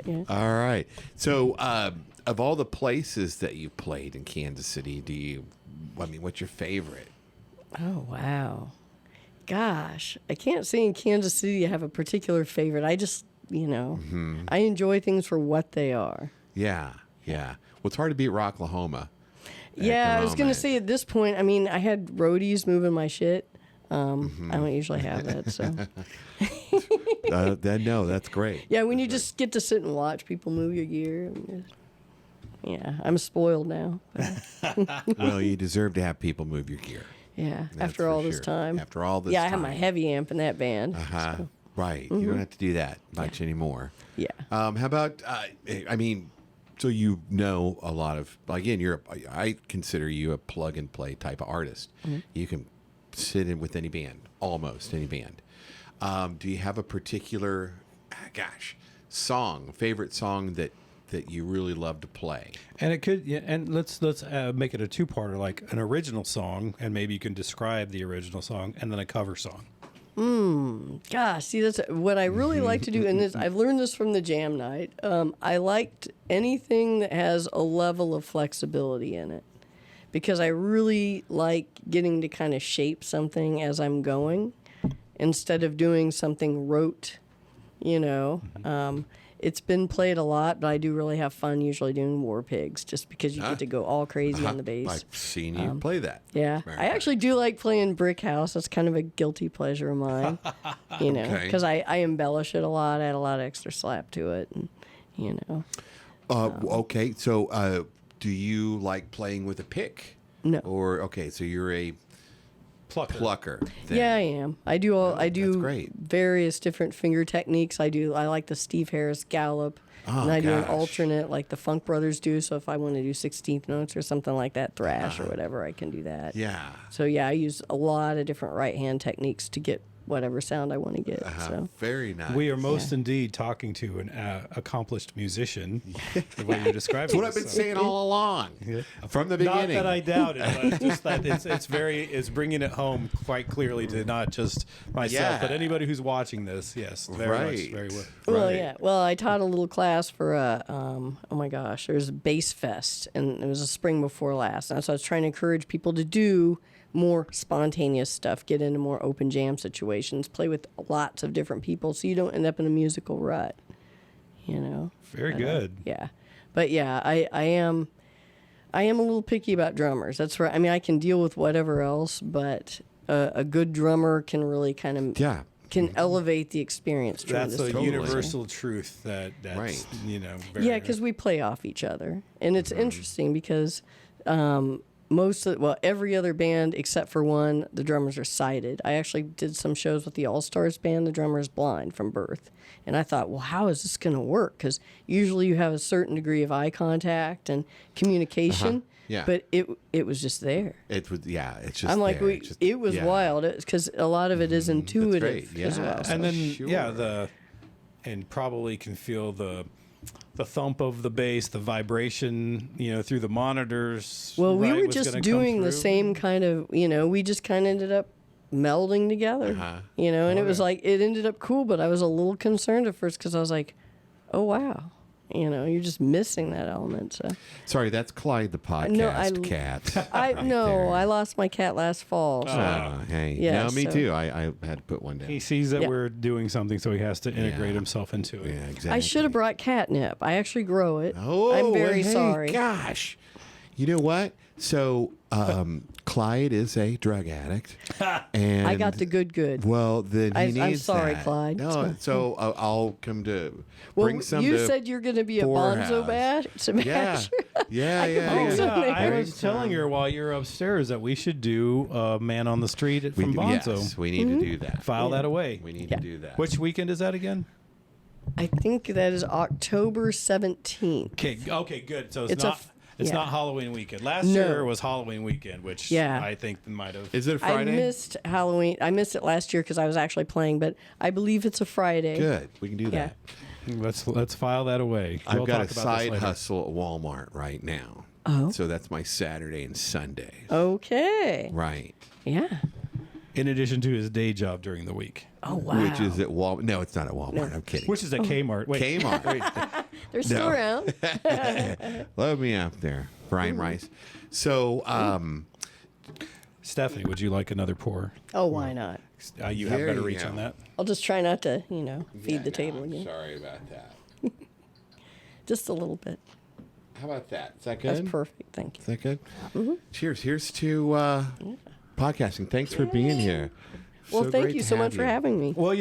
Speaker 1: All right. So, of all the places that you played in Kansas City, what's your favorite?
Speaker 2: oh wow, gosh, I can't say in Kansas City I have a particular favorite. I just I enjoy things for what they are.
Speaker 1: Yeah, yeah. Well, it's hard to beat Rocklahoma.
Speaker 2: Yeah, I was going to
Speaker 1: moment.
Speaker 2: say at this point, I mean, I had roadies moving my shit. I don't usually have that, so.
Speaker 1: No, that's great.
Speaker 2: Yeah, when you just get to sit and watch people move your gear. And yeah, I'm spoiled now.
Speaker 1: Well, you deserve to have people move your gear.
Speaker 2: Yeah,
Speaker 1: That's
Speaker 2: after
Speaker 1: for
Speaker 2: all this
Speaker 1: sure.
Speaker 2: time.
Speaker 1: After all this
Speaker 2: Yeah, I
Speaker 1: time.
Speaker 2: have my heavy amp in that band.
Speaker 1: Uh-huh.
Speaker 2: so,
Speaker 1: Right. You don't have to do that much anymore.
Speaker 2: yeah.
Speaker 1: How about, so you know a lot of, again, I consider you a plug and play type of artist. You can sit in with any band, almost any band. Do you have a particular, favorite song that you really love to play?
Speaker 3: And it could, yeah, and let's make it a two-parter, like an original song, and maybe you can describe the original song, and then a cover song.
Speaker 2: Gosh, see, that's what I really like to do, and I've learned this from the jam night. I liked anything that has a level of flexibility in it, because I really like getting to kind of shape something as I'm going, instead of doing something rote, you know. It's been played a lot, but I do really have fun usually doing War Pigs, just because you get to go all crazy on the bass.
Speaker 1: I've seen you play that.
Speaker 2: Yeah,
Speaker 1: Very
Speaker 2: I actually do like playing Brick House. That's kind of a guilty pleasure of mine, you know,
Speaker 1: Okay.
Speaker 2: because I embellish it a lot. I add a lot of extra slap to it, and you know.
Speaker 1: Okay, so do you like playing with a pick?
Speaker 2: No.
Speaker 1: Or so you're a plucker. Then.
Speaker 2: Yeah, I am. I do
Speaker 1: great.
Speaker 2: various different finger techniques. I like the Steve Harris gallop, and I do an alternate like the Funk Brothers do. So if I want to do 16th notes or something like that, thrash or whatever, I can do that.
Speaker 1: Yeah.
Speaker 2: So yeah, I use a lot of different right hand techniques to get whatever sound I want to get. So
Speaker 1: Very nice.
Speaker 3: We are most indeed talking to an accomplished musician, the way you're describing
Speaker 1: That's what
Speaker 3: it,
Speaker 1: I've been
Speaker 3: so.
Speaker 1: saying all along, from the beginning.
Speaker 3: Not that I doubt it, but just that it's bringing it home quite clearly to not just myself, but anybody who's watching this. Yes, very much, very well.
Speaker 2: Well,
Speaker 1: Right.
Speaker 2: yeah. Well, I taught a little class for oh my gosh, there was a Bass Fest, and it was a spring before last, and so I was trying to encourage people to do more spontaneous stuff, get into more open jam situations, play with lots of different people, so you don't end up in a musical rut. You know.
Speaker 3: Very good.
Speaker 2: Yeah, but yeah, I am a little picky about drummers. That's right. I mean, I can deal with whatever else, but a good drummer can really kind of can elevate the experience
Speaker 3: That's
Speaker 2: tremendously.
Speaker 3: a universal truth that's
Speaker 1: Right.
Speaker 3: Very
Speaker 2: Yeah, because we play off each other, and it's interesting because every other band except for one, the drummers are sighted. I actually did some shows with the All Stars band. The drummer is blind from birth, and I thought, well, how is this going to work? Because usually you have a certain degree of eye contact and communication.
Speaker 1: Yeah.
Speaker 2: But it was just there.
Speaker 1: It was it's just.
Speaker 2: I'm like,
Speaker 1: there.
Speaker 2: it was wild because a lot of it is intuitive
Speaker 1: great.
Speaker 2: as well.
Speaker 1: Yeah.
Speaker 3: and then
Speaker 1: Sure.
Speaker 3: and probably can feel the thump of the bass, the vibration, through the monitors.
Speaker 2: Well, we were
Speaker 3: was
Speaker 2: just
Speaker 3: gonna
Speaker 2: doing
Speaker 3: come
Speaker 2: the
Speaker 3: through.
Speaker 2: same kind of, we just kind of ended up melding together, and it was like, it ended up cool, but I was a little concerned at first because I was like, oh, wow. You're just missing that element. So.
Speaker 1: Sorry, that's Clyde the podcast cat.
Speaker 2: I lost my cat last fall. So.
Speaker 1: Hey,
Speaker 2: Yeah,
Speaker 1: no, me
Speaker 2: so-
Speaker 1: too. I had to put one down.
Speaker 3: He sees that
Speaker 2: Yeah.
Speaker 3: we're doing something, so he has to integrate himself into it.
Speaker 1: Yeah, exactly.
Speaker 2: I should have brought catnip. I actually grow it.
Speaker 1: Oh,
Speaker 2: I'm very
Speaker 1: hey,
Speaker 2: sorry.
Speaker 1: Gosh, you know what? So Clyde is a drug addict, and
Speaker 2: I got the good.
Speaker 1: Well, then he needs
Speaker 2: I'm sorry,
Speaker 1: that.
Speaker 2: Clyde.
Speaker 1: No, so I'll come to bring some.
Speaker 2: You
Speaker 1: to
Speaker 2: said you're going to be a
Speaker 1: Poorhouse.
Speaker 2: bonzo
Speaker 1: Yeah, yeah,
Speaker 2: bring
Speaker 1: yeah.
Speaker 2: some there.
Speaker 3: I was telling her while you're upstairs that we should do Man on the Street from Bonzo.
Speaker 1: Yes, we need to do that.
Speaker 3: File that away.
Speaker 1: We need to do that.
Speaker 3: Which weekend is that again?
Speaker 2: I think that is October 17th.
Speaker 3: Okay, good. So
Speaker 2: It's
Speaker 3: it's
Speaker 2: yeah.
Speaker 3: not Halloween weekend. Last
Speaker 2: No.
Speaker 3: year was Halloween weekend, which I think might have.
Speaker 1: Is it a Friday?
Speaker 2: I missed Halloween. I missed it last year because I was actually playing, but I believe it's a Friday.
Speaker 1: Good. We can do
Speaker 2: Yeah.
Speaker 3: Let's file that away.
Speaker 1: I've
Speaker 3: We'll
Speaker 1: got
Speaker 3: talk
Speaker 1: a
Speaker 3: about this
Speaker 1: side
Speaker 3: later.
Speaker 1: hustle at Walmart right now.
Speaker 2: Oh.
Speaker 1: So that's my Saturday and Sunday.
Speaker 2: Okay.
Speaker 1: Right.
Speaker 2: Yeah.
Speaker 3: In addition to his day job during the week,
Speaker 2: Oh, wow.
Speaker 1: Which is at Walmart. No, it's not at Walmart. I'm kidding.
Speaker 3: which is at Kmart. Wait,
Speaker 1: Kmart.
Speaker 2: They're still
Speaker 1: No.
Speaker 2: around.
Speaker 1: Love me out there. Brian Rice. So,
Speaker 3: Stephanie, would you like another pour?
Speaker 2: Oh, why not?
Speaker 3: You have
Speaker 1: There
Speaker 3: better
Speaker 1: you
Speaker 3: reach
Speaker 1: go.
Speaker 3: on that.
Speaker 2: I'll just try not to, feed the table
Speaker 1: I'm
Speaker 2: again.
Speaker 1: sorry about that.
Speaker 2: Just a little bit.
Speaker 1: How about that? Is that good?
Speaker 2: That's perfect. Thank you.
Speaker 1: Is that good? Cheers. Here's to podcasting. Thanks for being here.
Speaker 2: Well,
Speaker 1: So
Speaker 2: thank
Speaker 1: great
Speaker 2: you
Speaker 1: to
Speaker 2: so
Speaker 1: have
Speaker 2: much for
Speaker 1: you.
Speaker 2: having me.
Speaker 3: Well,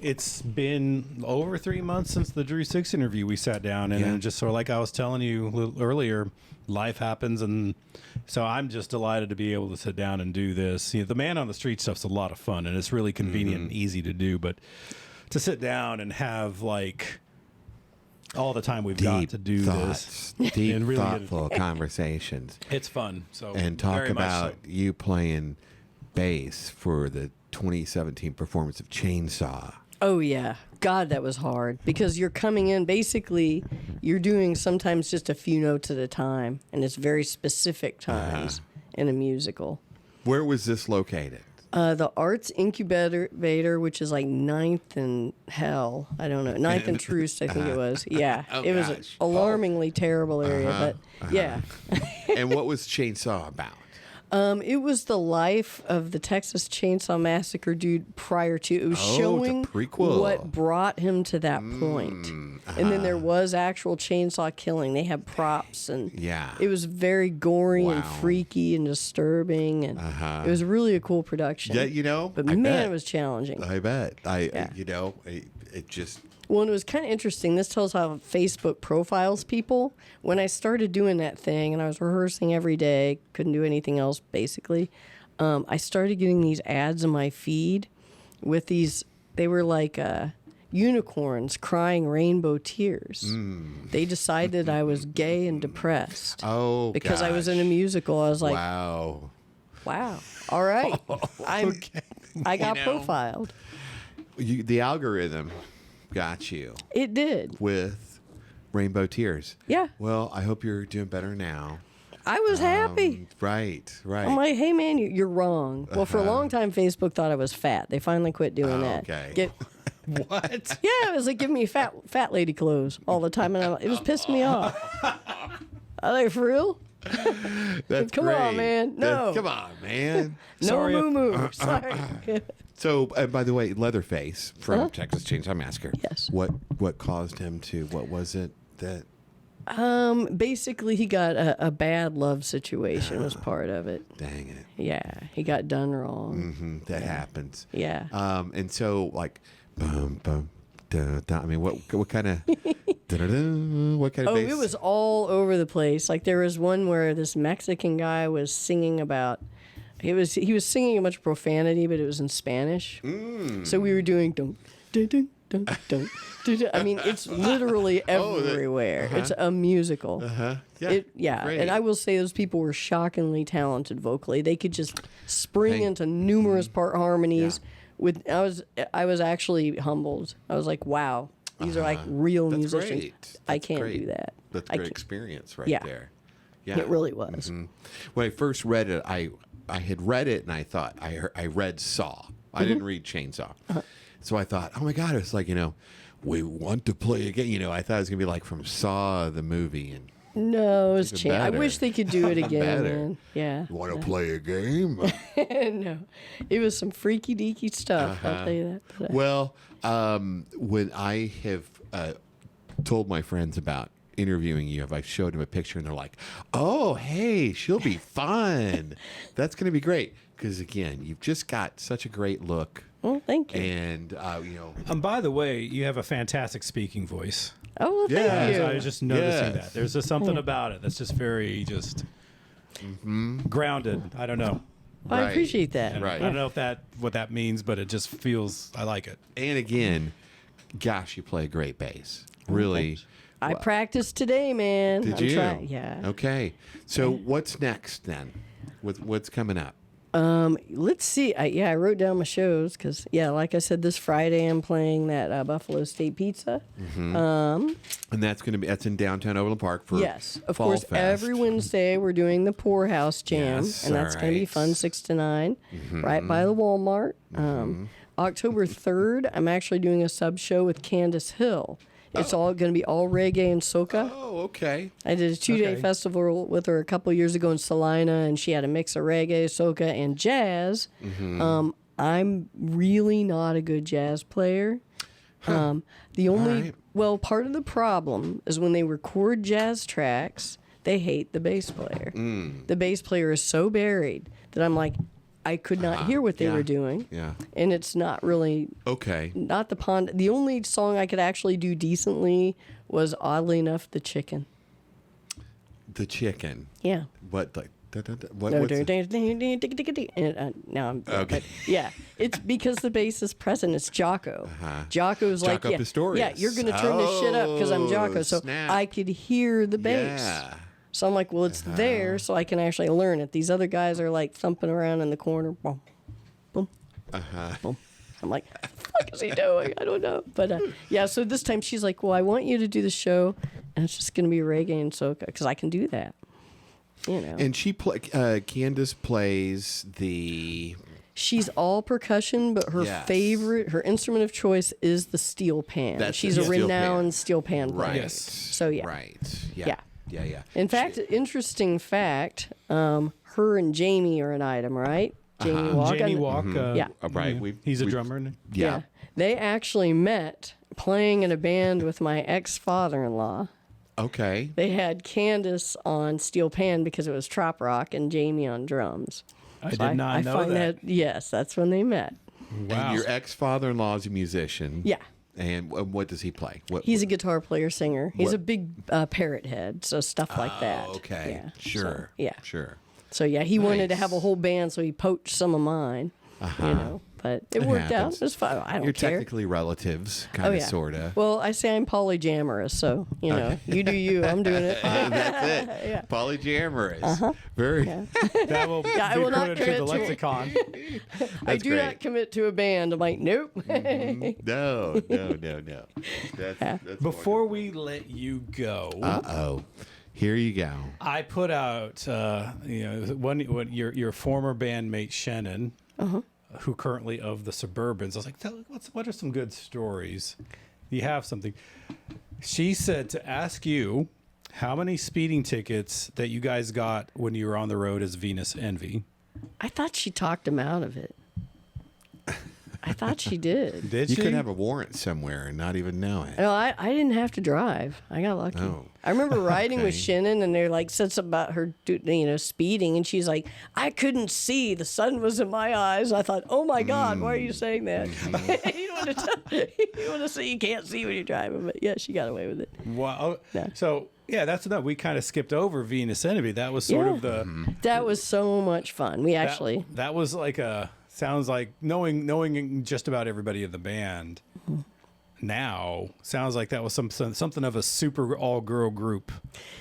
Speaker 3: it's been over 3 months since the Drew 6 interview. We sat down and then just sort of like I was telling you a little earlier, life happens. And so I'm just delighted to be able to sit down and do this. The Man on the Street stuff's a lot of fun and it's really convenient and easy to do. But to sit down and have all the time we've got to do
Speaker 1: thoughts,
Speaker 3: this.
Speaker 1: deep,
Speaker 3: and really
Speaker 1: thoughtful conversations,
Speaker 3: It's fun. So
Speaker 1: and talk
Speaker 3: very much
Speaker 1: about
Speaker 3: so.
Speaker 1: you playing bass for the 2017 performance of Chainsaw.
Speaker 2: Oh, yeah. God, that was hard because you're coming in, basically, you're doing sometimes just a few notes at a time, and it's very specific times in a musical.
Speaker 1: Where was this located?
Speaker 2: The Arts Incubator, which is like 9th and Hell. I don't know. 9th and Troost, I think it was. Yeah.
Speaker 1: Oh,
Speaker 2: it was an
Speaker 1: gosh.
Speaker 2: alarmingly terrible area, but yeah.
Speaker 1: And what was Chainsaw about?
Speaker 2: It was the life of the Texas Chainsaw Massacre dude prior to. It was
Speaker 1: Oh, it's a
Speaker 2: showing
Speaker 1: prequel.
Speaker 2: what brought him to that point. And then there was actual chainsaw killing. They had props, and
Speaker 1: Yeah.
Speaker 2: it was very gory and
Speaker 1: Wow.
Speaker 2: freaky and disturbing, and it was really a cool production.
Speaker 1: Yeah, you know,
Speaker 2: But
Speaker 1: I
Speaker 2: man,
Speaker 1: bet.
Speaker 2: it was challenging.
Speaker 1: I bet.
Speaker 2: Yeah.
Speaker 1: You know, it just.
Speaker 2: Well, and it was kind of interesting. This tells how Facebook profiles people. When I started doing that thing and I was rehearsing every day, couldn't do anything else basically, I started getting these ads in my feed with these, they were like unicorns crying rainbow tears. They decided I was gay and depressed.
Speaker 1: Oh,
Speaker 2: because I was in a
Speaker 1: gosh.
Speaker 2: musical. I was like,
Speaker 1: Wow.
Speaker 2: all right. I got
Speaker 1: You know.
Speaker 2: profiled.
Speaker 1: The algorithm got you
Speaker 2: It did.
Speaker 1: with rainbow tears.
Speaker 2: Yeah.
Speaker 1: Well, I hope you're doing better now.
Speaker 2: I was happy.
Speaker 1: Right.
Speaker 2: I'm like, hey man, you're wrong. Well, for a long time, Facebook thought I was fat. They finally quit doing that.
Speaker 1: Okay.
Speaker 3: What?
Speaker 2: Yeah, it was like giving me fat lady clothes all the time, and it was pissing me off. I like, for real?
Speaker 1: That's
Speaker 2: Come on,
Speaker 1: great.
Speaker 2: man. No.
Speaker 1: Come on, man.
Speaker 2: No
Speaker 3: Sorry if-
Speaker 2: moo. Sorry.
Speaker 1: So, by the way, Leatherface from Texas Chainsaw Massacre.
Speaker 2: Yes.
Speaker 1: What caused him to? What was it that?
Speaker 2: Basically, he got a bad love situation was part of it.
Speaker 1: Dang it.
Speaker 2: Yeah, he got done wrong.
Speaker 1: That happens.
Speaker 2: Yeah.
Speaker 1: And so like, bum bum. Da, da. I mean, what kind of? What kind of?
Speaker 2: Oh,
Speaker 1: bass?
Speaker 2: it was all over the place. Like there was one where this Mexican guy was singing about. He was singing a bunch of profanity, but it was in Spanish. So we were doing dun dun dun dun dun. Dun, dun. I mean, it's literally everywhere. It's a musical.
Speaker 1: Yeah. Great.
Speaker 2: And I will say those people were shockingly talented vocally. They could just spring into numerous part harmonies. I was actually humbled. I was like, wow, these are like real
Speaker 1: That's
Speaker 2: musicians.
Speaker 1: great.
Speaker 2: I
Speaker 1: That's
Speaker 2: can't
Speaker 1: great.
Speaker 2: do that.
Speaker 1: That's
Speaker 2: I
Speaker 1: a great
Speaker 2: can't-
Speaker 1: experience right
Speaker 2: Yeah.
Speaker 1: there. Yeah.
Speaker 2: It really was.
Speaker 1: When I first read it, I had read it and I thought I read Saw. I didn't read Chainsaw. So I thought, oh my God, it's like, we want to play again. I thought it was gonna be like from Saw the movie, and
Speaker 2: No, it's
Speaker 1: Even
Speaker 2: I
Speaker 1: better.
Speaker 2: wish they could do it again,
Speaker 1: Better.
Speaker 2: man. Yeah.
Speaker 1: you want to play a game?
Speaker 2: No, it was some freaky deaky stuff. I'll tell you that. But,
Speaker 1: Well, when I have told my friends about interviewing you, I showed them a picture and they're like, "Oh, hey, she'll be fun. That's going to be great." Because again, you've just got such a great look,
Speaker 2: well, thank you.
Speaker 1: and
Speaker 3: By the way, you have a fantastic speaking voice.
Speaker 2: Oh, well, thank
Speaker 1: Yeah.
Speaker 2: you.
Speaker 3: I was just noticing
Speaker 1: Yes.
Speaker 3: that. There's just something about it that's just very grounded. I don't know.
Speaker 2: I
Speaker 1: Right.
Speaker 2: appreciate that.
Speaker 1: Right.
Speaker 3: I don't know what that means, but it just feels. I like it.
Speaker 1: and again, gosh, you play great bass. Really.
Speaker 2: I practiced today, man.
Speaker 1: Did
Speaker 2: I'm
Speaker 1: you?
Speaker 2: trying. Yeah.
Speaker 1: Okay. So what's next then? What's coming up?
Speaker 2: Let's see. I wrote down my shows because, like I said, this Friday I'm playing that Buffalo State Pizza.
Speaker 1: And that's in downtown Overland Park for
Speaker 2: Yes, of
Speaker 1: Fall
Speaker 2: course.
Speaker 1: Fest.
Speaker 2: every Wednesday we're doing the Poorhouse Jam,
Speaker 1: Yes,
Speaker 2: and that's going to be
Speaker 1: alright.
Speaker 2: fun, 6 to 9, right by the Walmart. October 3rd, I'm actually doing a sub show with Candace Hill. It's all going to be all reggae and soca.
Speaker 1: Oh, okay.
Speaker 2: I did a 2-day
Speaker 3: Okay.
Speaker 2: festival with her a couple years ago in Salina, and she had a mix of reggae, soca, and jazz. I'm really not a good jazz player. The only part of the problem is when they record jazz tracks, they hate the bass player. The bass player is so buried that I'm like, I could not hear what they
Speaker 1: yeah.
Speaker 2: were doing,
Speaker 1: Yeah.
Speaker 2: and it's not really
Speaker 1: Okay.
Speaker 2: not the pond. The only song I could actually do decently was, oddly enough, The Chicken.
Speaker 1: The chicken.
Speaker 2: Yeah.
Speaker 1: What like what?
Speaker 2: No,
Speaker 1: what's it?
Speaker 2: and, now I'm
Speaker 1: Okay.
Speaker 2: but yeah, it's because the bass is present. It's Jocko. Jocko's like,
Speaker 1: Jocko Pastorius.
Speaker 2: yeah, you're gonna turn this shit up because I'm Jocko. So
Speaker 1: snap.
Speaker 2: I could hear the bass.
Speaker 1: Yeah.
Speaker 2: So I'm like, well, it's there, so I can actually learn it. These other guys are like thumping around in the corner. Boom, I'm like, what the fuck is he doing? I don't know. But yeah, so this time she's like, well, I want you to do the show, and it's just going to be reggae and soca, because I can do that. You know.
Speaker 1: And Candace plays the...
Speaker 2: She's all percussion, but her her instrument of choice is the steel pan. She's a renowned steel pan player.
Speaker 1: Right.
Speaker 3: Yes.
Speaker 2: So yeah.
Speaker 1: Right. Yeah.
Speaker 2: In fact, interesting fact, her and Jamie are an item, right? Jamie Walk.
Speaker 3: Jamie Walk.
Speaker 2: Yeah.
Speaker 1: Right.
Speaker 3: He's a drummer.
Speaker 1: Yeah.
Speaker 2: They actually met playing in a band with my ex-father-in-law.
Speaker 1: Okay.
Speaker 2: They had Candace on steel pan because it was trop rock and Jamie on drums.
Speaker 3: I did not know that.
Speaker 2: Yes, that's when they met.
Speaker 1: Wow. And your ex-father-in-law is a musician.
Speaker 2: Yeah.
Speaker 1: And what does he play?
Speaker 2: He's a guitar player, singer. He's a big parrot head, so stuff like that.
Speaker 1: Okay.
Speaker 2: Yeah.
Speaker 1: Sure.
Speaker 2: So, yeah.
Speaker 1: Sure.
Speaker 2: So yeah, he wanted to have a whole band, so he poached some of mine. You know, but it worked out. It was fun. I don't
Speaker 1: You're
Speaker 2: care.
Speaker 1: technically relatives, kind of, sort of.
Speaker 2: Well, I say I'm polyamorous, so you know, you do you. I'm doing it.
Speaker 1: That's it.
Speaker 2: Yeah.
Speaker 1: Polyamorous. Very.
Speaker 3: That will be
Speaker 2: I will not
Speaker 3: credited to the
Speaker 2: commit to it.
Speaker 3: lexicon.
Speaker 2: I do not commit to a band. I'm like, nope.
Speaker 1: No. That's
Speaker 3: Before we let you go,
Speaker 1: here you go.
Speaker 3: I put out your former bandmate Shannon, who currently of the Suburbans. I was like, what are some good stories? You have something. She said to ask you how many speeding tickets that you guys got when you were on the road as Venus Envy.
Speaker 2: I thought she talked him out of it. I thought she did.
Speaker 3: Did
Speaker 1: You
Speaker 3: she?
Speaker 1: could have a warrant somewhere and not even know it.
Speaker 2: No, I didn't have to drive. I got lucky.
Speaker 1: Oh.
Speaker 2: I remember riding with
Speaker 1: Okay.
Speaker 2: Shannon, and they're like said something about her, speeding, and she's like, "I couldn't see. The sun was in my eyes." I thought, "Oh my God, why are you saying that?" You don't want to. You want to say you can't see when you're driving, but yeah, she got away with it.
Speaker 3: Wow.
Speaker 2: No.
Speaker 3: So yeah, that's enough. We kind of skipped over Venus Envy. That was sort
Speaker 2: Yeah.
Speaker 3: of the.
Speaker 2: That was so much fun. We actually.
Speaker 3: That was like sounds like knowing just about everybody in the band. Now sounds like that was something of a super all girl group.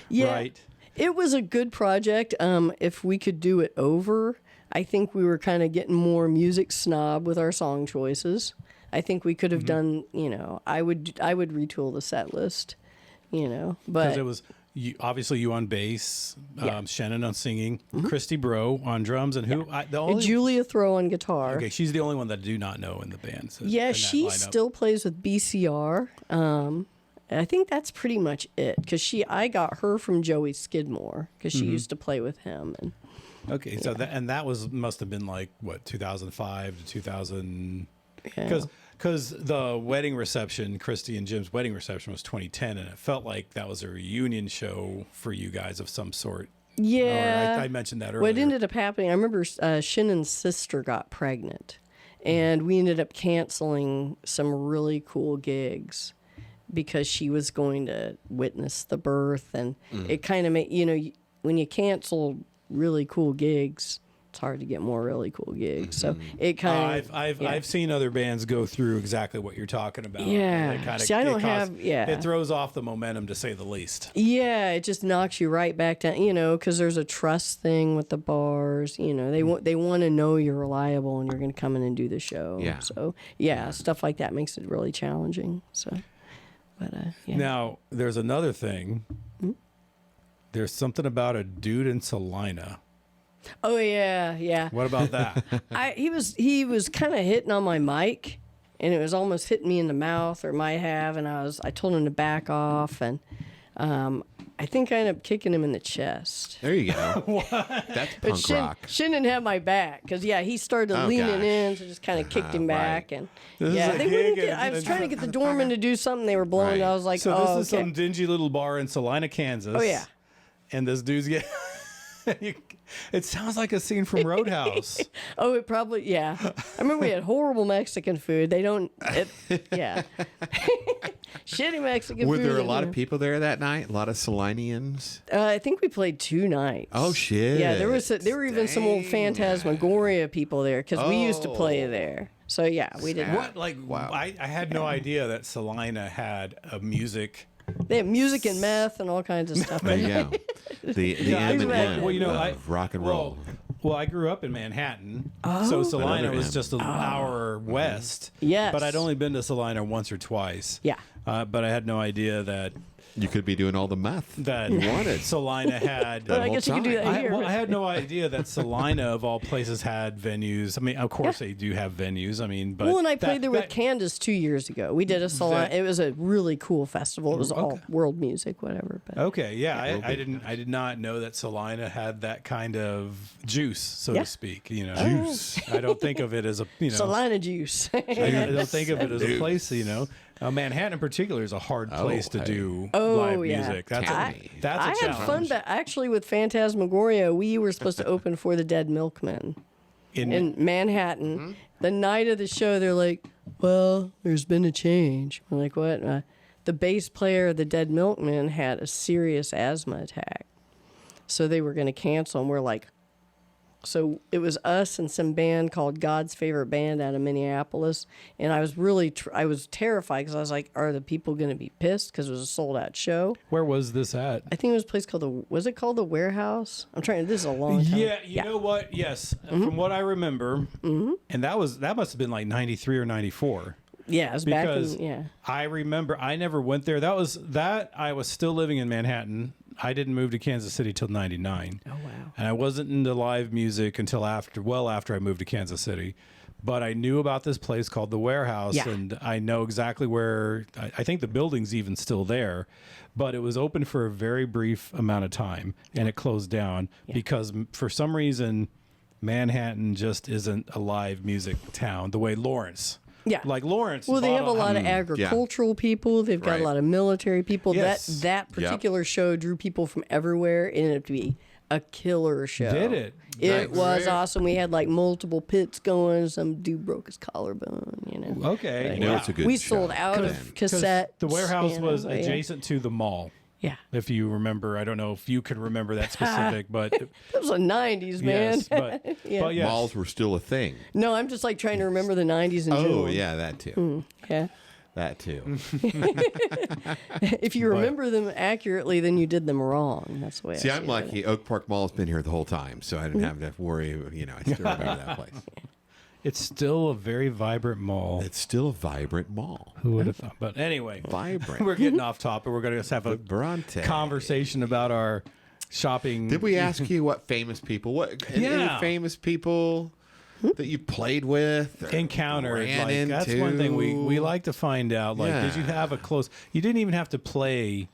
Speaker 2: Yeah,
Speaker 3: Right.
Speaker 2: It was a good project. If we could do it over, I think we were kind of getting more music snob with our song choices. I think we could have done, I would retool the set list, but
Speaker 3: Because it was obviously you on bass, Shannon on singing, Christy Bro on drums, and who the only
Speaker 2: Julia Throw on guitar.
Speaker 3: okay, she's the only one that I do not know in the band. So
Speaker 2: Yeah,
Speaker 3: in that
Speaker 2: she
Speaker 3: lineup.
Speaker 2: still plays with BCR. I think that's pretty much it because I got her from Joey Skidmore because she used to play with him. And
Speaker 3: Okay, so that was must have been like what 2005 to 2000
Speaker 2: yeah.
Speaker 3: because the wedding reception, Christy and Jim's wedding reception was 2010, and it felt like that was a reunion show for you guys of some sort.
Speaker 2: Yeah,
Speaker 3: Or I mentioned that earlier.
Speaker 2: What ended up happening, I remember Shannon's sister got pregnant, and we ended up canceling some really cool gigs because she was going to witness the birth, and it kind of made, when you cancel really cool gigs, it's hard to get more really cool gigs. So it kind of
Speaker 3: I've seen other bands go through exactly what you're talking about.
Speaker 2: Yeah.
Speaker 3: It kinda-
Speaker 2: See, I don't
Speaker 3: it causes-
Speaker 2: have- yeah.
Speaker 3: It throws off the momentum, to say the least.
Speaker 2: Yeah, it just knocks you right back down, because there's a trust thing with the bars. They want to know you're reliable and you're going to come in and do the show.
Speaker 1: Yeah.
Speaker 2: So stuff like that makes it really challenging. So, but yeah.
Speaker 3: Now, there's another thing. There's something about a dude in Salina.
Speaker 2: Oh yeah.
Speaker 3: What about that?
Speaker 2: He was kind of hitting on my mic, and it was almost hitting me in the mouth, or might have, and I told him to back off, and I think I ended up kicking him in the chest.
Speaker 1: There you go. That's punk rock.
Speaker 2: Shannon had my back because he started leaning
Speaker 1: gosh.
Speaker 2: in, so just kind of kicked him back, and
Speaker 3: This is a
Speaker 2: they wouldn't
Speaker 3: gig
Speaker 2: get. I was
Speaker 3: and-
Speaker 2: trying to get the doorman to do something. They were blowing.
Speaker 1: Right.
Speaker 2: I was like,
Speaker 3: So this
Speaker 2: oh,
Speaker 3: is
Speaker 2: okay.
Speaker 3: some dingy little bar in Salina, Kansas.
Speaker 2: Oh yeah.
Speaker 3: And this dude's getting... It sounds like a scene from Roadhouse.
Speaker 2: Oh, it probably, yeah. I remember we had horrible Mexican food. They don't, yeah. Shitty Mexican
Speaker 1: Were
Speaker 2: food.
Speaker 1: there a lot of people there that night? A lot of Salinians?
Speaker 2: I think we played 2 nights.
Speaker 1: Oh, shit.
Speaker 2: Yeah, there were even some old
Speaker 1: Dang.
Speaker 2: Phantasmagoria people there because we used to play there. So yeah, we did.
Speaker 3: What? Like,
Speaker 1: Wow.
Speaker 3: I had no idea that Salina had a music...
Speaker 2: They have music and meth and all kinds of stuff.
Speaker 1: There you go. The
Speaker 3: Yeah,
Speaker 1: M and
Speaker 3: well,
Speaker 1: M
Speaker 3: you know,
Speaker 1: of rock and roll.
Speaker 3: Well, I grew up in Manhattan, so Salina was just an hour west.
Speaker 2: Yes.
Speaker 3: But I'd only been to Salina once or twice.
Speaker 2: Yeah.
Speaker 3: But I had no idea that
Speaker 1: You could be doing all the meth
Speaker 3: that
Speaker 1: you wanted.
Speaker 3: Salina had.
Speaker 2: But I guess you can do that
Speaker 3: I,
Speaker 2: here.
Speaker 3: well, I had no idea that Salina, of all places, had venues. I mean, of course they do have venues. I mean, but
Speaker 2: Well, and I played there with Candace 2 years ago. We did a salon. It was a really cool festival. It was all world music, whatever. But
Speaker 3: Okay, yeah, I did not know that Salina had that kind of juice, so to speak. You know,
Speaker 1: Juice.
Speaker 3: I don't think of it as a
Speaker 2: Salina juice.
Speaker 3: I don't think of it as a place. You know, Manhattan in particular is a hard place to do live music. That's
Speaker 1: I
Speaker 3: that's a
Speaker 2: I
Speaker 3: challenge.
Speaker 2: had fun, but actually with Phantasmagoria, we were supposed to open for the Dead Milkmen in Manhattan. The night of the show, they're like, "Well, there's been a change." We're like, "What?" The bass player of the Dead Milkmen had a serious asthma attack, so they were going to cancel. And we're like, so it was us and some band called God's Favorite Band out of Minneapolis. And I was really, I was terrified because I was like, are the people going to be pissed? Because it was a sold out show.
Speaker 3: Where was this at?
Speaker 2: I think it was a place called was it called the Warehouse? I'm trying, this is a long time.
Speaker 3: Yeah, you know what? Yes, from what I remember, and that must have been like 93 or 94.
Speaker 2: Yeah, it was
Speaker 3: Because
Speaker 2: back in,
Speaker 3: I remember I never went there. I was still living in Manhattan. I didn't move to Kansas City till 99.
Speaker 2: Oh, wow.
Speaker 3: And I wasn't into live music until after I moved to Kansas City. But I knew about this place called the Warehouse,
Speaker 2: Yeah.
Speaker 3: and I know exactly where. I think the building's even still there, but it was open for a very brief amount of time, and it closed down because for some reason Manhattan just isn't a live music town the way Lawrence.
Speaker 2: Yeah.
Speaker 3: Like Lawrence.
Speaker 2: Well, they have a
Speaker 3: bought
Speaker 2: lot of agricultural people. They've got
Speaker 1: Right.
Speaker 2: a lot of military people.
Speaker 3: Yes.
Speaker 2: That particular show drew people from everywhere, and it to be a killer show.
Speaker 3: Did it?
Speaker 2: It
Speaker 1: Nice.
Speaker 2: was
Speaker 1: Right.
Speaker 2: awesome. We had like multiple pits going. Some dude broke his collarbone. You know.
Speaker 3: Okay.
Speaker 1: I know it's a good
Speaker 2: We
Speaker 1: show.
Speaker 2: sold out
Speaker 1: Come
Speaker 2: of
Speaker 1: in.
Speaker 2: cassettes.
Speaker 3: The Warehouse
Speaker 2: you know,
Speaker 3: was
Speaker 2: yeah.
Speaker 3: adjacent to the mall.
Speaker 2: Yeah.
Speaker 3: If you remember, I don't know if you can remember that specific, but
Speaker 2: It was the 90s, man.
Speaker 3: yes, but
Speaker 2: Yeah.
Speaker 3: yes.
Speaker 1: Malls were still a thing.
Speaker 2: No, I'm just like trying to remember the 90s in
Speaker 1: Oh,
Speaker 2: general.
Speaker 1: yeah, that too.
Speaker 2: Yeah.
Speaker 1: That too.
Speaker 2: If you remember them accurately, then you did them wrong. That's the way
Speaker 1: See,
Speaker 2: I
Speaker 1: I'm
Speaker 2: see it.
Speaker 1: lucky. Oak Park Mall's been here the whole time, so I didn't have to worry. You know, I still remember that place.
Speaker 3: It's still a very vibrant mall.
Speaker 1: It's still a vibrant mall.
Speaker 3: Who would have thought? But anyway,
Speaker 1: Vibrant.
Speaker 3: we're getting off topic. We're going to just have a
Speaker 1: Bronte.
Speaker 3: conversation about our shopping.
Speaker 1: Did we ask you what famous people? Any
Speaker 3: Yeah.
Speaker 1: famous people that you played with? Or
Speaker 3: encountered?
Speaker 1: ran
Speaker 3: Like, that's
Speaker 1: into?
Speaker 3: one thing we like to find out. Like, did you
Speaker 1: Yeah.
Speaker 3: have a close? You didn't even have to play,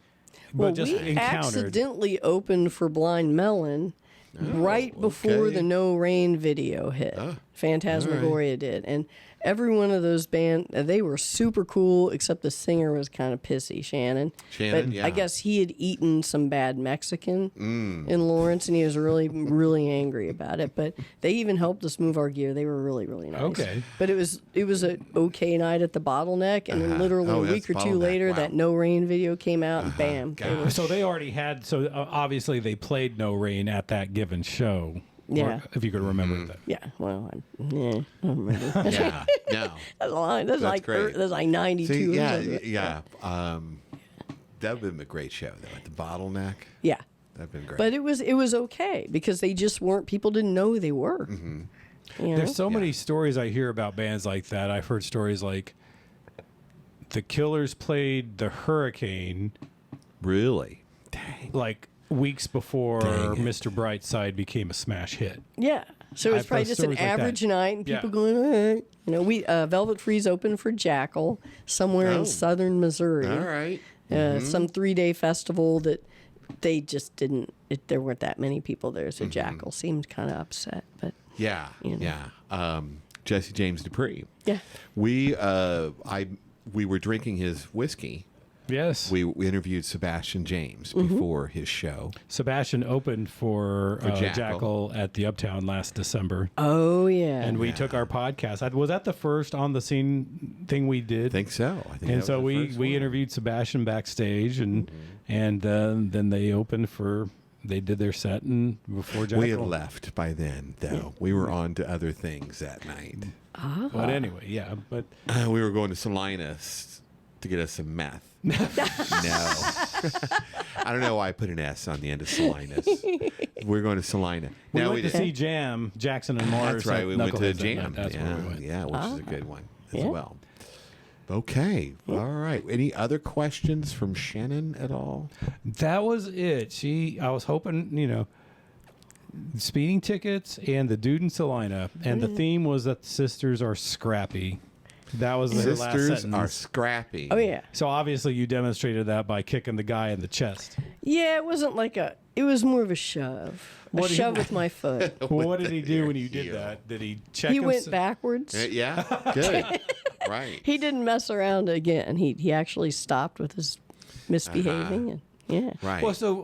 Speaker 3: but
Speaker 2: Well,
Speaker 3: just
Speaker 2: we
Speaker 3: encountered.
Speaker 2: accidentally opened for Blind Melon right before
Speaker 1: okay.
Speaker 2: the No Rain video hit. Phantasmagoria did. And every one of those bands, they were super cool, except the singer was kind of pissy, Shannon.
Speaker 1: Shannon,
Speaker 2: but
Speaker 1: yeah.
Speaker 2: I guess he had eaten some bad Mexican in Lawrence, and he was really, really angry about it. But they even helped us move our gear. They were really, really nice.
Speaker 3: Okay.
Speaker 2: But it was an okay night at the Bottleneck, and then literally
Speaker 1: Oh,
Speaker 2: a week or
Speaker 1: that's
Speaker 2: two
Speaker 1: Bottleneck.
Speaker 2: later,
Speaker 1: Wow.
Speaker 2: that No Rain video came out, and bam. They were,
Speaker 3: So they already had. So obviously they played No Rain at that given show.
Speaker 2: Yeah.
Speaker 3: Or, if you could remember that.
Speaker 2: yeah, well, I don't remember.
Speaker 1: Yeah, no.
Speaker 2: That's a lot. That's like
Speaker 1: great.
Speaker 2: that's like 92.
Speaker 1: See,
Speaker 2: or
Speaker 1: yeah,
Speaker 2: something.
Speaker 1: yeah. That would have been a great show, though. At the Bottleneck,
Speaker 2: Yeah.
Speaker 1: that'd been great.
Speaker 2: But it was okay because they just weren't. People didn't know who they were. You know?
Speaker 3: There's so many stories I hear about bands like that. I've heard stories like the Killers played the Hurricane
Speaker 1: really, dang.
Speaker 3: like weeks before
Speaker 1: Dang it.
Speaker 3: Mr. Brightside became a smash hit.
Speaker 2: Yeah. So it's
Speaker 3: I've
Speaker 2: probably
Speaker 3: heard
Speaker 2: just an
Speaker 3: stories like that.
Speaker 2: average night, and people
Speaker 3: Yeah.
Speaker 2: going, all right. You know, we Velvet Freeze opened for Jackal somewhere
Speaker 1: Oh.
Speaker 2: in southern Missouri.
Speaker 1: All right.
Speaker 2: Some 3-day festival that they just didn't. There weren't that many people there, so Jackal seemed kind of upset. But
Speaker 1: Yeah,
Speaker 2: You know.
Speaker 1: yeah. Jesse James Dupree.
Speaker 2: yeah,
Speaker 1: We were drinking his whiskey.
Speaker 3: Yes.
Speaker 1: We interviewed Sebastian James before his show.
Speaker 3: Sebastian opened for
Speaker 1: Jackal.
Speaker 3: Jackal at the Uptown last December.
Speaker 2: oh yeah,
Speaker 3: And we took our podcast. Was that the first on the scene thing we did?
Speaker 1: I think so. I think
Speaker 3: And
Speaker 1: that
Speaker 3: so
Speaker 1: was the
Speaker 3: we
Speaker 1: first one.
Speaker 3: interviewed Sebastian backstage, and then they opened for they did their set and before Jackal.
Speaker 1: We had left by then, though. We were on to other things that night.
Speaker 3: But anyway, yeah. But
Speaker 1: We were going to Salinas to get us some meth. No. I don't know why I put an S on the end of Salinas. We're going to Salina.
Speaker 3: We
Speaker 1: Now
Speaker 3: went to see Jam, Jackson and Morris.
Speaker 1: That's right.
Speaker 3: at
Speaker 1: We went to
Speaker 3: Knuckleheads that
Speaker 1: Jam.
Speaker 3: night. That's where we went.
Speaker 1: Yeah, which is a good one as
Speaker 2: Yeah.
Speaker 1: well. Okay. All right. Any other questions from Shannon at all?
Speaker 3: That was it. I was hoping, speeding tickets and the dude in Salina, and the theme was that the sisters are scrappy. That was the last
Speaker 1: Sisters
Speaker 3: sentence.
Speaker 1: are scrappy.
Speaker 2: Oh yeah.
Speaker 3: So obviously you demonstrated that by kicking the guy in the chest.
Speaker 2: Yeah, it wasn't like it was more of a shove.
Speaker 3: What
Speaker 2: A
Speaker 3: do you-
Speaker 2: shove with my foot.
Speaker 3: Well, what did he do when you did
Speaker 1: heel.
Speaker 3: that? Did he check?
Speaker 2: He went
Speaker 3: himself?
Speaker 2: backwards.
Speaker 1: Yeah. Good. Right.
Speaker 2: He didn't mess around again. He actually stopped with his misbehaving. And, yeah.
Speaker 1: Right.
Speaker 3: Well, so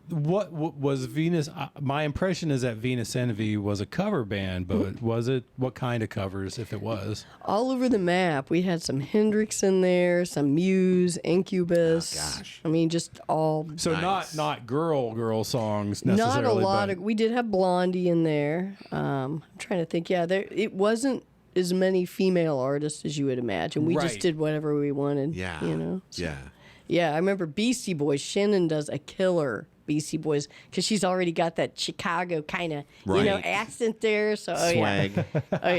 Speaker 3: what was Venus? My impression is that Venus Envy was a cover band, but was it? What kind of covers, if it was?
Speaker 2: All over the map, we had some Hendrix in there, some Muse, Incubus.
Speaker 1: Oh, gosh.
Speaker 2: I mean, just all.
Speaker 3: So
Speaker 1: Nice.
Speaker 3: not girl songs necessarily.
Speaker 2: Not a lot
Speaker 3: but
Speaker 2: of. We did have Blondie in there. I'm trying to think. Yeah, it wasn't as many female artists as you would imagine. We
Speaker 3: Right.
Speaker 2: just did whatever we wanted.
Speaker 1: Yeah.
Speaker 2: You know.
Speaker 1: Yeah.
Speaker 2: Yeah, I remember Beastie Boys. Shannon does a killer Beastie Boys because she's already got that Chicago kind of
Speaker 1: Right.
Speaker 2: accent there. So
Speaker 1: Swag.
Speaker 2: yeah, oh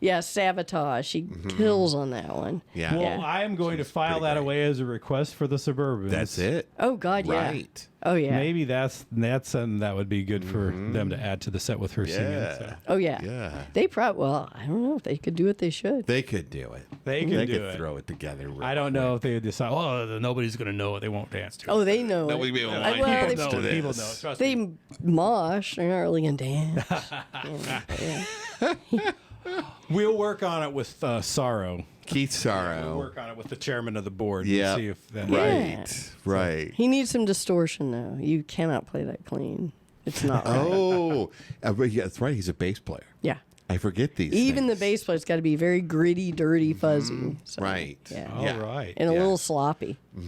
Speaker 2: yeah, Sabotage. She kills on that one.
Speaker 1: Yeah.
Speaker 3: Well,
Speaker 2: Yeah.
Speaker 3: I am going to file
Speaker 1: pretty
Speaker 3: that
Speaker 1: great.
Speaker 3: away as a request for the Suburbans.
Speaker 1: That's it.
Speaker 2: Oh God, yeah.
Speaker 1: Right.
Speaker 2: Oh yeah.
Speaker 3: Maybe that's something that would be good for them to add to the set with her singing.
Speaker 1: Yeah.
Speaker 3: So.
Speaker 2: Oh yeah.
Speaker 1: Yeah.
Speaker 2: They probably. Well, I don't know if they could do what they should.
Speaker 1: They could do it.
Speaker 3: They could do
Speaker 1: could
Speaker 3: it.
Speaker 1: throw it together. real
Speaker 3: I don't know if they would decide. Oh, nobody's going to know it. They won't dance to it.
Speaker 2: Oh, they know.
Speaker 1: Nobody
Speaker 2: it.
Speaker 1: be able to
Speaker 2: Uh,
Speaker 1: line
Speaker 2: well,
Speaker 1: dance
Speaker 2: they-
Speaker 1: to
Speaker 3: People
Speaker 1: this.
Speaker 3: know. Trust me.
Speaker 2: They mosh. They're not really gonna dance.
Speaker 3: We'll work on it with Sorrow.
Speaker 1: Keith
Speaker 3: We'll
Speaker 1: Sorrow.
Speaker 3: work on it with the chairman of the board.
Speaker 1: Yeah.
Speaker 3: And see if that.
Speaker 1: Right. Right.
Speaker 2: He needs some distortion though. You cannot play that clean. It's not right.
Speaker 1: Oh, but yeah, that's right. He's a bass player.
Speaker 2: Yeah.
Speaker 1: I forget these.
Speaker 2: Even the
Speaker 1: things.
Speaker 2: bass player's got to be very gritty, dirty, fuzzy. So,
Speaker 1: Right.
Speaker 2: Yeah.
Speaker 3: All
Speaker 1: Yeah.
Speaker 3: right.
Speaker 2: And a
Speaker 1: Yeah.
Speaker 2: little sloppy. So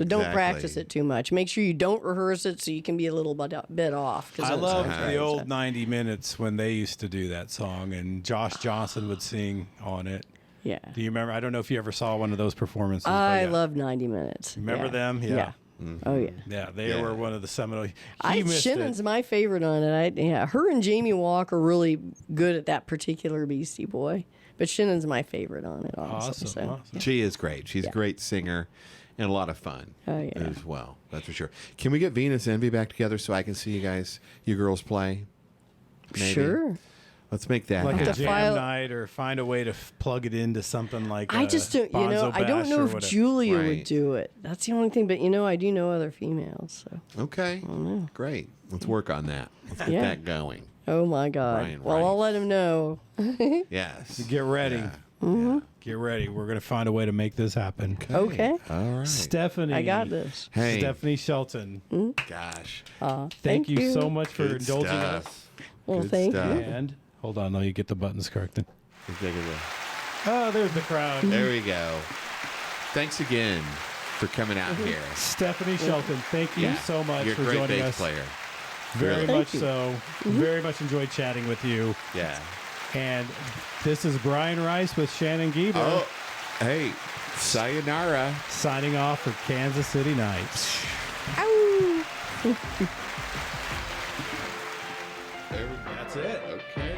Speaker 2: don't
Speaker 1: Exactly.
Speaker 2: practice it too much. Make sure you don't rehearse it so you can be a little bit off. 'cause
Speaker 3: I
Speaker 2: then it
Speaker 3: loved
Speaker 2: sounds
Speaker 3: the
Speaker 2: right.
Speaker 3: old 90 Minutes when they used to do that song, and Josh Johnson would sing on it.
Speaker 2: Yeah.
Speaker 3: Do you remember? I don't know if you ever saw one of those performances. but
Speaker 2: I
Speaker 3: yeah.
Speaker 2: love 90 Minutes.
Speaker 3: Remember
Speaker 2: Yeah.
Speaker 3: them? Yeah.
Speaker 2: Oh, yeah.
Speaker 3: Yeah, they
Speaker 1: Yeah.
Speaker 3: were one of the seminal. He missed
Speaker 2: Shannon's
Speaker 3: it.
Speaker 2: my favorite on it. Her and Jamie Walk are really good at that particular Beastie Boy. But Shannon's my favorite on it, honestly.
Speaker 3: Awesome,
Speaker 2: So.
Speaker 3: awesome.
Speaker 1: She is great. She's a great singer and a lot of fun
Speaker 2: Oh, yeah.
Speaker 1: as well. That's for sure. Can we get Venus Envy back together so I can see you girls play? Maybe?
Speaker 2: Sure.
Speaker 1: Let's make that
Speaker 3: Like a
Speaker 1: happen.
Speaker 2: to
Speaker 3: jam
Speaker 2: file-
Speaker 3: night, or find a way to plug it into something like.
Speaker 2: I just don't,
Speaker 3: Bonzo
Speaker 2: I don't
Speaker 3: Bash
Speaker 2: know
Speaker 3: or
Speaker 2: if
Speaker 3: whatever.
Speaker 2: Julia would
Speaker 1: Right.
Speaker 2: do it. That's the only thing. But, I do know other females. So.
Speaker 1: Okay. Great. Let's work on that. Let's get
Speaker 2: Yeah.
Speaker 1: that going.
Speaker 2: Oh, my God.
Speaker 1: Brian
Speaker 2: well, I'll
Speaker 1: Rice.
Speaker 2: let him know.
Speaker 1: Yes.
Speaker 3: Get ready.
Speaker 1: Yeah.
Speaker 3: Get ready. We're gonna find a way to make this happen.
Speaker 2: Okay.
Speaker 1: All right.
Speaker 3: Stephanie,
Speaker 2: I got this.
Speaker 1: Hey.
Speaker 3: Stephanie Shelton.
Speaker 1: Gosh.
Speaker 3: Thank you so much for
Speaker 1: Good
Speaker 3: indulging
Speaker 1: stuff.
Speaker 3: us.
Speaker 2: Well,
Speaker 1: Good
Speaker 2: thank
Speaker 1: stuff.
Speaker 2: you.
Speaker 3: And hold on, let me get the buttons corrected.
Speaker 1: Let's take a look.
Speaker 3: Oh, there's the crowd.
Speaker 1: There we go. Thanks again for coming out here.
Speaker 3: Stephanie Shelton, thank you so much
Speaker 1: You're a
Speaker 3: for
Speaker 1: great
Speaker 3: joining
Speaker 1: bass
Speaker 3: us.
Speaker 1: player.
Speaker 3: Very
Speaker 1: Really.
Speaker 3: much
Speaker 2: Thank you.
Speaker 3: so. Very much enjoyed chatting with you.
Speaker 1: Yeah.
Speaker 3: And this is Brian Rice with Shannon Gieber
Speaker 1: Oh, hey, sayonara.
Speaker 3: signing off for Kansas City Nights.
Speaker 2: Ow.
Speaker 1: There we go.
Speaker 3: That's it.
Speaker 1: Okay.